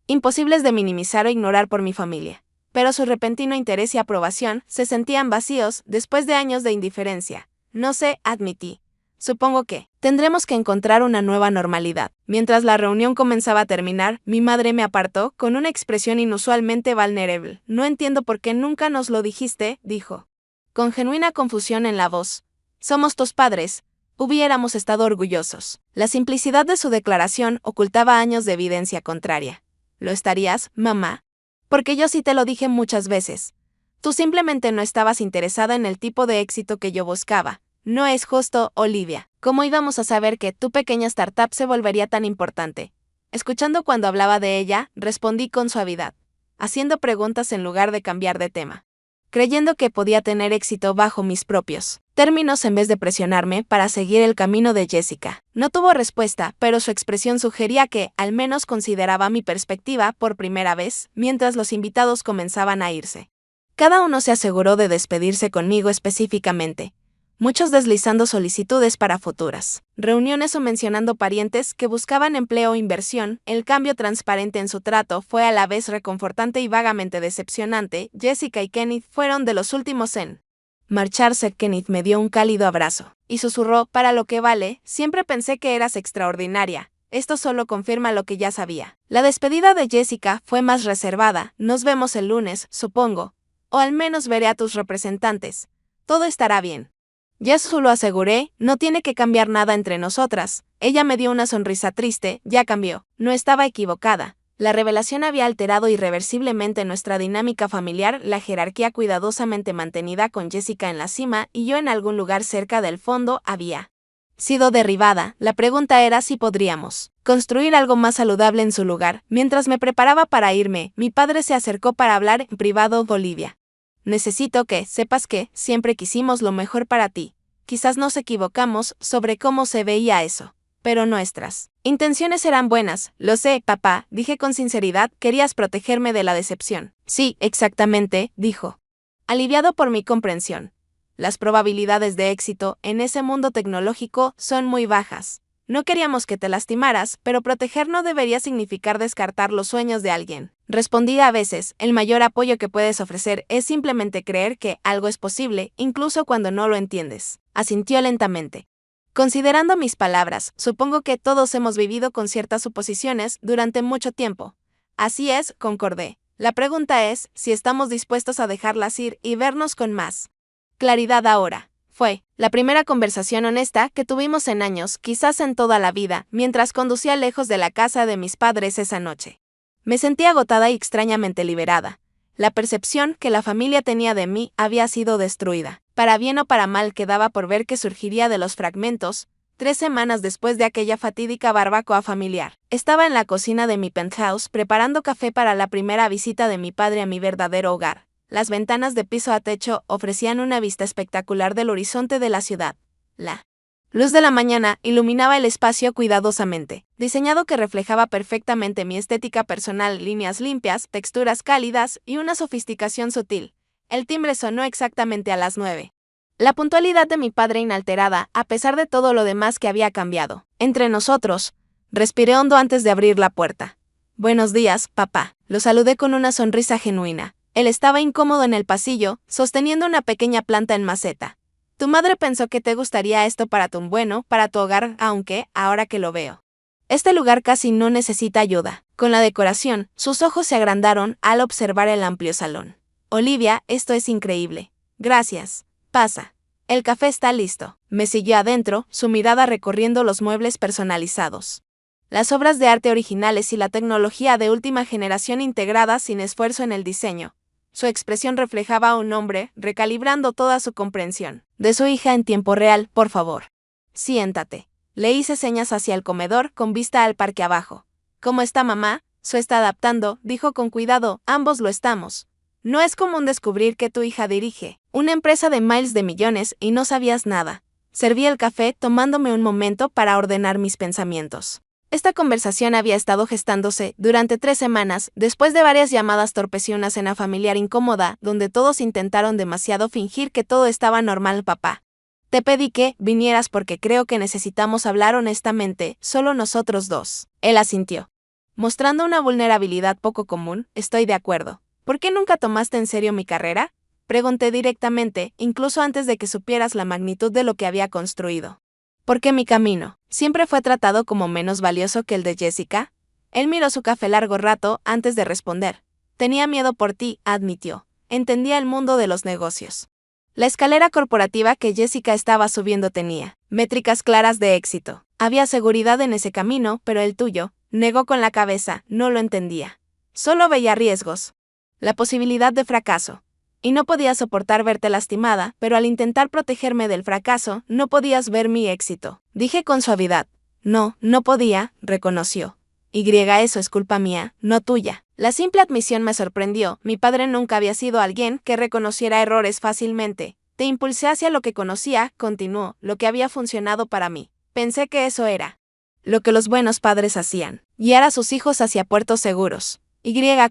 Imposibles de minimizar o ignorar por mi familia. Pero su repentino interés y aprobación se sentían vacíos después de años de indiferencia. No sé, admití. Supongo que tendremos que encontrar una nueva normalidad. Mientras la reunión comenzaba a terminar, mi madre me apartó con una expresión inusualmente vulnerable. No entiendo por qué nunca nos lo dijiste, dijo. Con genuina confusión en la voz. Somos tus padres. Hubiéramos estado orgullosos. La simplicidad de su declaración ocultaba años de evidencia contraria. ¿Lo estarías, mamá? Porque yo sí te lo dije muchas veces. Tú simplemente no estabas interesada en el tipo de éxito que yo buscaba. No es justo, Olivia. ¿Cómo íbamos a saber que tu pequeña startup se volvería tan importante? Escuchando cuando hablaba de ella, respondí con suavidad, haciendo preguntas en lugar de cambiar de tema, creyendo que podía tener éxito bajo mis propios términos en vez de presionarme para seguir el camino de Jessica. No tuvo respuesta, pero su expresión sugería que, al menos, consideraba mi perspectiva por primera vez, mientras los invitados comenzaban a irse. Cada uno se aseguró de despedirse conmigo específicamente, muchos deslizando solicitudes para futuras reuniones o mencionando parientes que buscaban empleo o inversión. El cambio transparente en su trato fue a la vez reconfortante y vagamente decepcionante. Jessica y Kenneth fueron de los últimos en marcharse. Kenneth me dio un cálido abrazo y susurró, para lo que vale, siempre pensé que eras extraordinaria. Esto solo confirma lo que ya sabía. La despedida de Jessica fue más reservada. Nos vemos el lunes, supongo. O al menos veré a tus representantes. Todo estará bien. Ya solo aseguré, no tiene que cambiar nada entre nosotras. Ella me dio una sonrisa triste, ya cambió. No estaba equivocada. La revelación había alterado irreversiblemente nuestra dinámica familiar, la jerarquía cuidadosamente mantenida con Jessica en la cima y yo en algún lugar cerca del fondo había sido derribada. La pregunta era si podríamos construir algo más saludable en su lugar. Mientras me preparaba para irme, mi padre se acercó para hablar en privado. Olivia, necesito que sepas que siempre quisimos lo mejor para ti. Quizás nos equivocamos sobre cómo se veía eso, pero nuestras intenciones eran buenas. Lo sé, papá, dije con sinceridad, querías protegerme de la decepción. Sí, exactamente, dijo, aliviado por mi comprensión. Las probabilidades de éxito en ese mundo tecnológico son muy bajas. No queríamos que te lastimaras, pero proteger no debería significar descartar los sueños de alguien. Respondí, a veces, el mayor apoyo que puedes ofrecer es simplemente creer que algo es posible, incluso cuando no lo entiendes. Asintió lentamente. Considerando mis palabras, supongo que todos hemos vivido con ciertas suposiciones durante mucho tiempo. Así es, concordé. La pregunta es si estamos dispuestos a dejarlas ir y vernos con más claridad ahora. Fue la primera conversación honesta que tuvimos en años, quizás en toda la vida, mientras conducía lejos de la casa de mis padres esa noche. Me sentí agotada y extrañamente liberada. La percepción que la familia tenía de mí había sido destruida. Para bien o para mal, quedaba por ver qué surgiría de los fragmentos. 3 semanas después de aquella fatídica barbacoa familiar, estaba en la cocina de mi penthouse preparando café para la primera visita de mi padre a mi verdadero hogar. Las ventanas de piso a techo ofrecían una vista espectacular del horizonte de la ciudad. La luz de la mañana iluminaba el espacio cuidadosamente, diseñado que reflejaba perfectamente mi estética personal, líneas limpias, texturas cálidas y una sofisticación sutil. El timbre sonó exactamente a las 9. La puntualidad de mi padre inalterada, a pesar de todo lo demás que había cambiado. Entre nosotros, respiré hondo antes de abrir la puerta. Buenos días, papá. Lo saludé con una sonrisa genuina. Él estaba incómodo en el pasillo, sosteniendo una pequeña planta en maceta. Tu madre pensó que te gustaría esto para tu bueno, para tu hogar, aunque, ahora que lo veo, este lugar casi no necesita ayuda. Con la decoración, sus ojos se agrandaron al observar el amplio salón. Olivia, esto es increíble. Gracias. Pasa. El café está listo. Me siguió adentro, su mirada recorriendo los muebles personalizados, las obras de arte originales y la tecnología de última generación integradas sin esfuerzo en el diseño. Su expresión reflejaba a un hombre, recalibrando toda su comprensión de su hija en tiempo real. Por favor, siéntate. Le hice señas hacia el comedor con vista al parque abajo. ¿Cómo está mamá? Se está adaptando, dijo con cuidado, ambos lo estamos. No es común descubrir que tu hija dirige una empresa de miles de millones y no sabías nada. Serví el café tomándome un momento para ordenar mis pensamientos. Esta conversación había estado gestándose durante 3 semanas, después de varias llamadas torpes y una cena familiar incómoda, donde todos intentaron demasiado fingir que todo estaba normal. Papá, te pedí que vinieras porque creo que necesitamos hablar honestamente, solo nosotros dos. Él asintió, mostrando una vulnerabilidad poco común. Estoy de acuerdo. ¿Por qué nunca tomaste en serio mi carrera? Pregunté directamente, incluso antes de que supieras la magnitud de lo que había construido. ¿Por qué mi camino siempre fue tratado como menos valioso que el de Jessica? Él miró su café largo rato antes de responder. Tenía miedo por ti, admitió. Entendía el mundo de los negocios. La escalera corporativa que Jessica estaba subiendo tenía métricas claras de éxito. Había seguridad en ese camino, pero el tuyo, negó con la cabeza, no lo entendía. Solo veía riesgos, la posibilidad de fracaso. Y no podía soportar verte lastimada, pero al intentar protegerme del fracaso, no podías ver mi éxito. Dije con suavidad. No, no podía, reconoció. Eso es culpa mía, no tuya. La simple admisión me sorprendió. Mi padre nunca había sido alguien que reconociera errores fácilmente. Te impulsé hacia lo que conocía, continuó, lo que había funcionado para mí. Pensé que eso era lo que los buenos padres hacían, guiar a sus hijos hacia puertos seguros.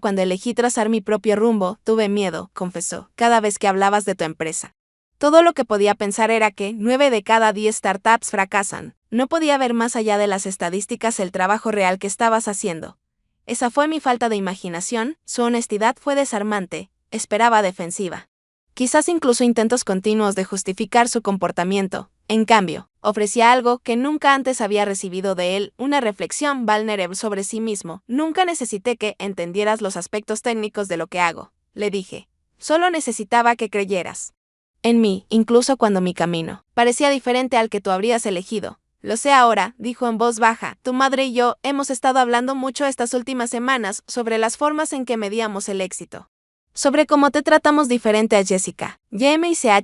Cuando elegí trazar mi propio rumbo, tuve miedo, confesó, cada vez que hablabas de tu empresa. Todo lo que podía pensar era que 9 de cada 10 startups fracasan. No podía ver más allá de las estadísticas el trabajo real que estabas haciendo. Esa fue mi falta de imaginación. Su honestidad fue desarmante. Esperaba defensiva. Quizás incluso intentos continuos de justificar su comportamiento. En cambio, ofrecía algo que nunca antes había recibido de él, una reflexión vulnerable sobre sí mismo. Nunca necesité que entendieras los aspectos técnicos de lo que hago, le dije. Solo necesitaba que creyeras en mí, incluso cuando mi camino parecía diferente al que tú habrías elegido. Lo sé ahora, dijo en voz baja. Tu madre y yo hemos estado hablando mucho estas últimas semanas sobre las formas en que medíamos el éxito. Sobre cómo te tratamos diferente a Jessica. Jessica.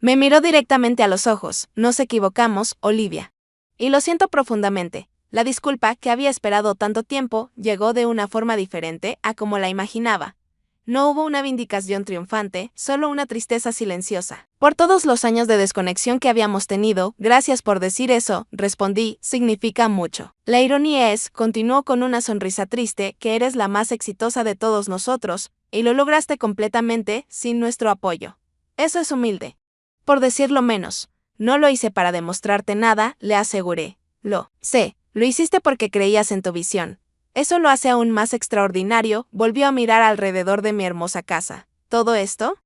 Me miró directamente a los ojos. Nos equivocamos, Olivia. Y lo siento profundamente. La disculpa, que había esperado tanto tiempo, llegó de una forma diferente a como la imaginaba. No hubo una vindicación triunfante, solo una tristeza silenciosa. Por todos los años de desconexión que habíamos tenido, gracias por decir eso, respondí, significa mucho. La ironía es, continuó con una sonrisa triste, que eres la más exitosa de todos nosotros, y lo lograste completamente, sin nuestro apoyo. Eso es humilde. Por decirlo menos. No lo hice para demostrarte nada, le aseguré. Lo sé, lo hiciste porque creías en tu visión. Eso lo hace aún más extraordinario. Volvió a mirar alrededor de mi hermosa casa. ¿Todo esto?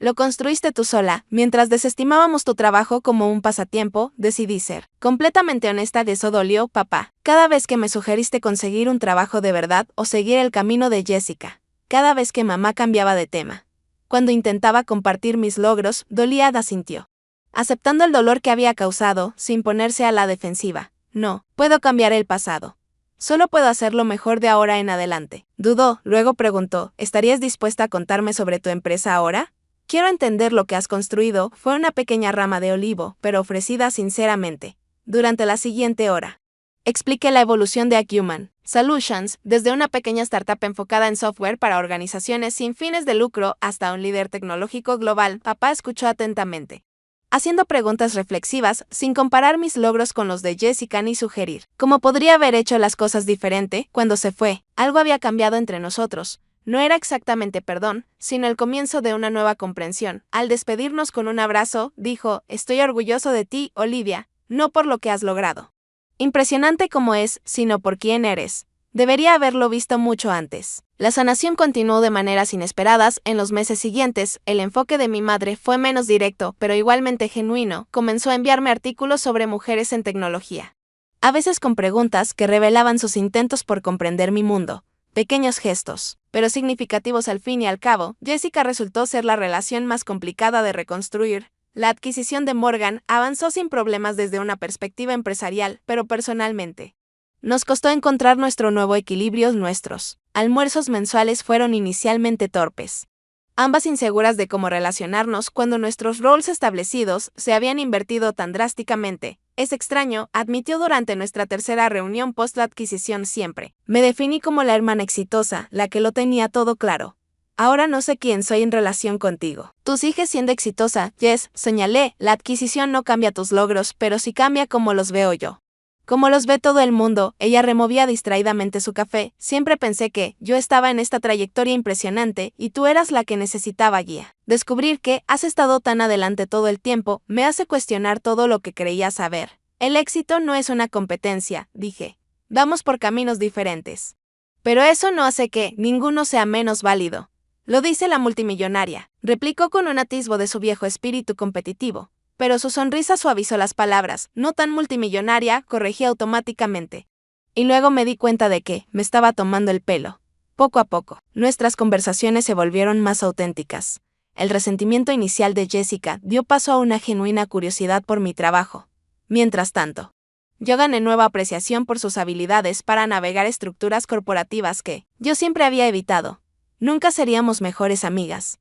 Lo construiste tú sola. Mientras desestimábamos tu trabajo como un pasatiempo, decidí ser completamente honesta. De eso dolió, papá. Cada vez que me sugeriste conseguir un trabajo de verdad o seguir el camino de Jessica. Cada vez que mamá cambiaba de tema. Cuando intentaba compartir mis logros, dolía, asintió, aceptando el dolor que había causado, sin ponerse a la defensiva. No, puedo cambiar el pasado. Solo puedo hacer lo mejor de ahora en adelante. Dudó, luego preguntó, ¿estarías dispuesta a contarme sobre tu empresa ahora? Quiero entender lo que has construido. Fue una pequeña rama de olivo, pero ofrecida sinceramente. Durante la siguiente hora, expliqué la evolución de Acumen Solutions, desde una pequeña startup enfocada en software para organizaciones sin fines de lucro hasta un líder tecnológico global. Papá escuchó atentamente, haciendo preguntas reflexivas, sin comparar mis logros con los de Jessica ni sugerir cómo podría haber hecho las cosas diferente. Cuando se fue, algo había cambiado entre nosotros. No era exactamente perdón, sino el comienzo de una nueva comprensión. Al despedirnos con un abrazo, dijo, estoy orgulloso de ti, Olivia, no por lo que has logrado. Impresionante como es, sino por quién eres. Debería haberlo visto mucho antes. La sanación continuó de maneras inesperadas. En los meses siguientes, el enfoque de mi madre fue menos directo, pero igualmente genuino. Comenzó a enviarme artículos sobre mujeres en tecnología. A veces con preguntas que revelaban sus intentos por comprender mi mundo. Pequeños gestos, pero significativos al fin y al cabo. Jessica resultó ser la relación más complicada de reconstruir. La adquisición de Morgan avanzó sin problemas desde una perspectiva empresarial, pero personalmente. Nos costó encontrar nuestro nuevo equilibrio. Nuestros almuerzos mensuales fueron inicialmente torpes. Ambas inseguras de cómo relacionarnos cuando nuestros roles establecidos se habían invertido tan drásticamente. Es extraño, admitió durante nuestra tercera reunión post la adquisición. Siempre me definí como la hermana exitosa, la que lo tenía todo claro. Ahora no sé quién soy en relación contigo. Tú sigues siendo exitosa, Jess, señalé. La adquisición no cambia tus logros, pero sí cambia cómo los veo yo. Como los ve todo el mundo. Ella removía distraídamente su café. Siempre pensé que yo estaba en esta trayectoria impresionante y tú eras la que necesitaba guía. Descubrir que has estado tan adelante todo el tiempo me hace cuestionar todo lo que creía saber. El éxito no es una competencia, dije. Vamos por caminos diferentes. Pero eso no hace que ninguno sea menos válido. Lo dice la multimillonaria, replicó con un atisbo de su viejo espíritu competitivo. Pero su sonrisa suavizó las palabras. No tan multimillonaria, corregí automáticamente. Y luego me di cuenta de que me estaba tomando el pelo. Poco a poco, nuestras conversaciones se volvieron más auténticas. El resentimiento inicial de Jessica dio paso a una genuina curiosidad por mi trabajo. Mientras tanto, yo gané nueva apreciación por sus habilidades para navegar estructuras corporativas que yo siempre había evitado. Nunca seríamos mejores amigas.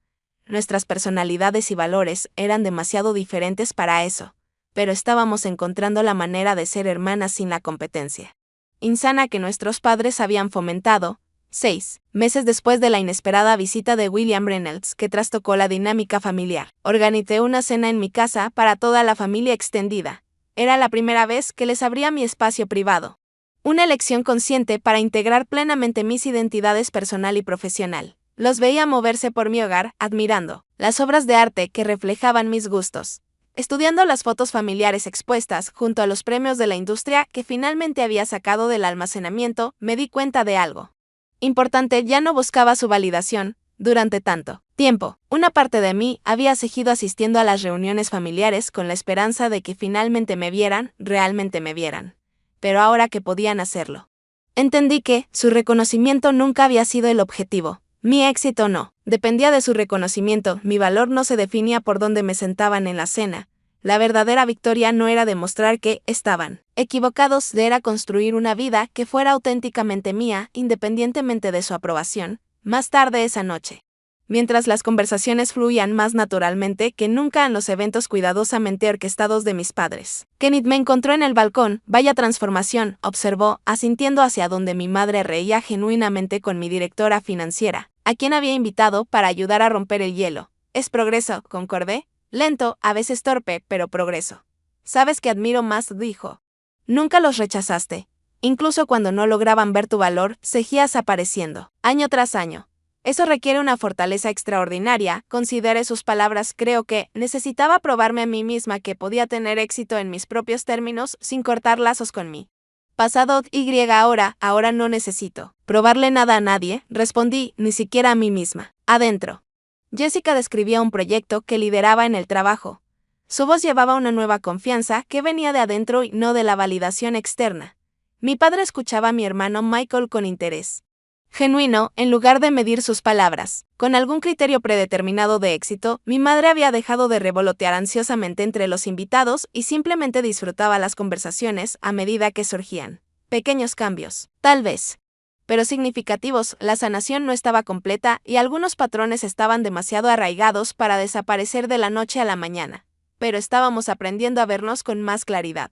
Nuestras personalidades y valores eran demasiado diferentes para eso, pero estábamos encontrando la manera de ser hermanas sin la competencia insana que nuestros padres habían fomentado. 6 meses después de la inesperada visita de William Reynolds que trastocó la dinámica familiar, organicé una cena en mi casa para toda la familia extendida. Era la primera vez que les abría mi espacio privado. Una elección consciente para integrar plenamente mis identidades personal y profesional. Los veía moverse por mi hogar, admirando las obras de arte que reflejaban mis gustos. Estudiando las fotos familiares expuestas junto a los premios de la industria que finalmente había sacado del almacenamiento, me di cuenta de algo importante. Ya no buscaba su validación. Durante tanto tiempo, una parte de mí había seguido asistiendo a las reuniones familiares con la esperanza de que finalmente me vieran, realmente me vieran. Pero ahora que podían hacerlo, entendí que su reconocimiento nunca había sido el objetivo. Mi éxito no dependía de su reconocimiento. Mi valor no se definía por dónde me sentaban en la cena. La verdadera victoria no era demostrar que estaban equivocados, era construir una vida que fuera auténticamente mía, independientemente de su aprobación. Más tarde esa noche, mientras las conversaciones fluían más naturalmente que nunca en los eventos cuidadosamente orquestados de mis padres, Kenneth me encontró en el balcón. Vaya transformación, observó, asintiendo hacia donde mi madre reía genuinamente con mi directora financiera, a quien había invitado para ayudar a romper el hielo. Es progreso, concordé. Lento, a veces torpe, pero progreso. ¿Sabes qué admiro más?, dijo. Nunca los rechazaste. Incluso cuando no lograban ver tu valor, seguías apareciendo, año tras año. Eso requiere una fortaleza extraordinaria. Consideré sus palabras. Creo que necesitaba probarme a mí misma que podía tener éxito en mis propios términos sin cortar lazos con mí. Pasado ahora no necesito probarle nada a nadie, respondí, ni siquiera a mí misma. Adentro. Jessica describía un proyecto que lideraba en el trabajo. Su voz llevaba una nueva confianza que venía de adentro y no de la validación externa. Mi padre escuchaba a mi hermano Michael con interés genuino, en lugar de medir sus palabras con algún criterio predeterminado de éxito. Mi madre había dejado de revolotear ansiosamente entre los invitados y simplemente disfrutaba las conversaciones a medida que surgían pequeños cambios, tal vez, pero significativos. La sanación no estaba completa y algunos patrones estaban demasiado arraigados para desaparecer de la noche a la mañana, pero estábamos aprendiendo a vernos con más claridad,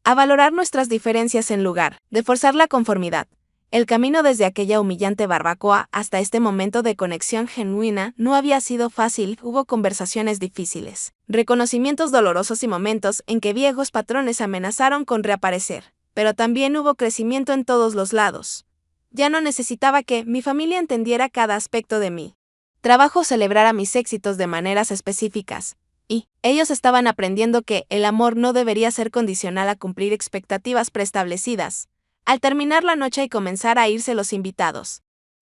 a valorar nuestras diferencias en lugar de forzar la conformidad. El camino desde aquella humillante barbacoa hasta este momento de conexión genuina no había sido fácil. Hubo conversaciones difíciles, reconocimientos dolorosos y momentos en que viejos patrones amenazaron con reaparecer, pero también hubo crecimiento en todos los lados. Ya no necesitaba que mi familia entendiera cada aspecto de mí trabajo, celebrara mis éxitos de maneras específicas, y ellos estaban aprendiendo que el amor no debería ser condicional a cumplir expectativas preestablecidas. Al terminar la noche y comenzar a irse los invitados,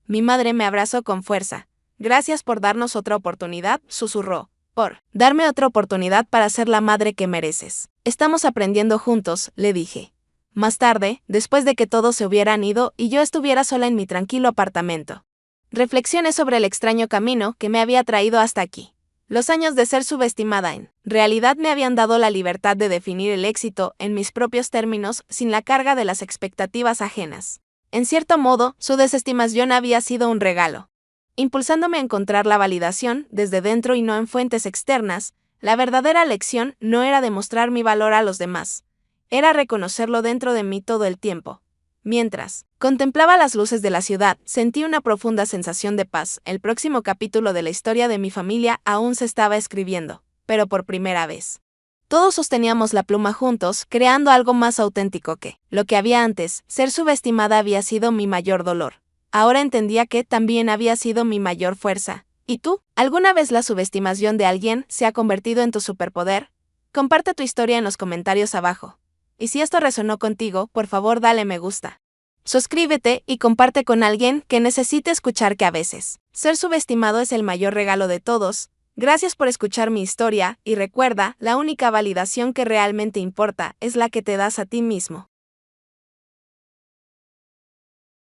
Mi madre me abrazó con fuerza. Gracias por darnos otra oportunidad, susurró. Por darme otra oportunidad para ser la madre que mereces. Estamos aprendiendo juntos, le dije. Más tarde, después de que todos se hubieran ido y yo estuviera sola en mi tranquilo apartamento, reflexioné sobre el extraño camino que me había traído hasta aquí. Los años de ser subestimada en realidad me habían dado la libertad de definir el éxito en mis propios términos sin la carga de las expectativas ajenas. En cierto modo, su desestimación había sido un regalo, impulsándome a encontrar la validación desde dentro y no en fuentes externas. La verdadera lección no era demostrar mi valor a los demás, era reconocerlo dentro de mí todo el tiempo. Mientras contemplaba las luces de la ciudad, sentí una profunda sensación de paz. El próximo capítulo de la historia de mi familia aún se estaba escribiendo, pero por primera vez. Todos sosteníamos la pluma juntos, creando algo más auténtico que lo que había antes. Ser subestimada había sido mi mayor dolor. Ahora entendía que también había sido mi mayor fuerza. ¿Y tú? ¿Alguna vez la subestimación de alguien se ha convertido en tu superpoder? Comparte tu historia en los comentarios abajo. Y si esto resonó contigo, por favor dale me gusta. Suscríbete y comparte con alguien que necesite escuchar que a veces ser subestimado es el mayor regalo de todos. Gracias por escuchar mi historia y recuerda, la única validación que realmente importa es la que te das a ti mismo.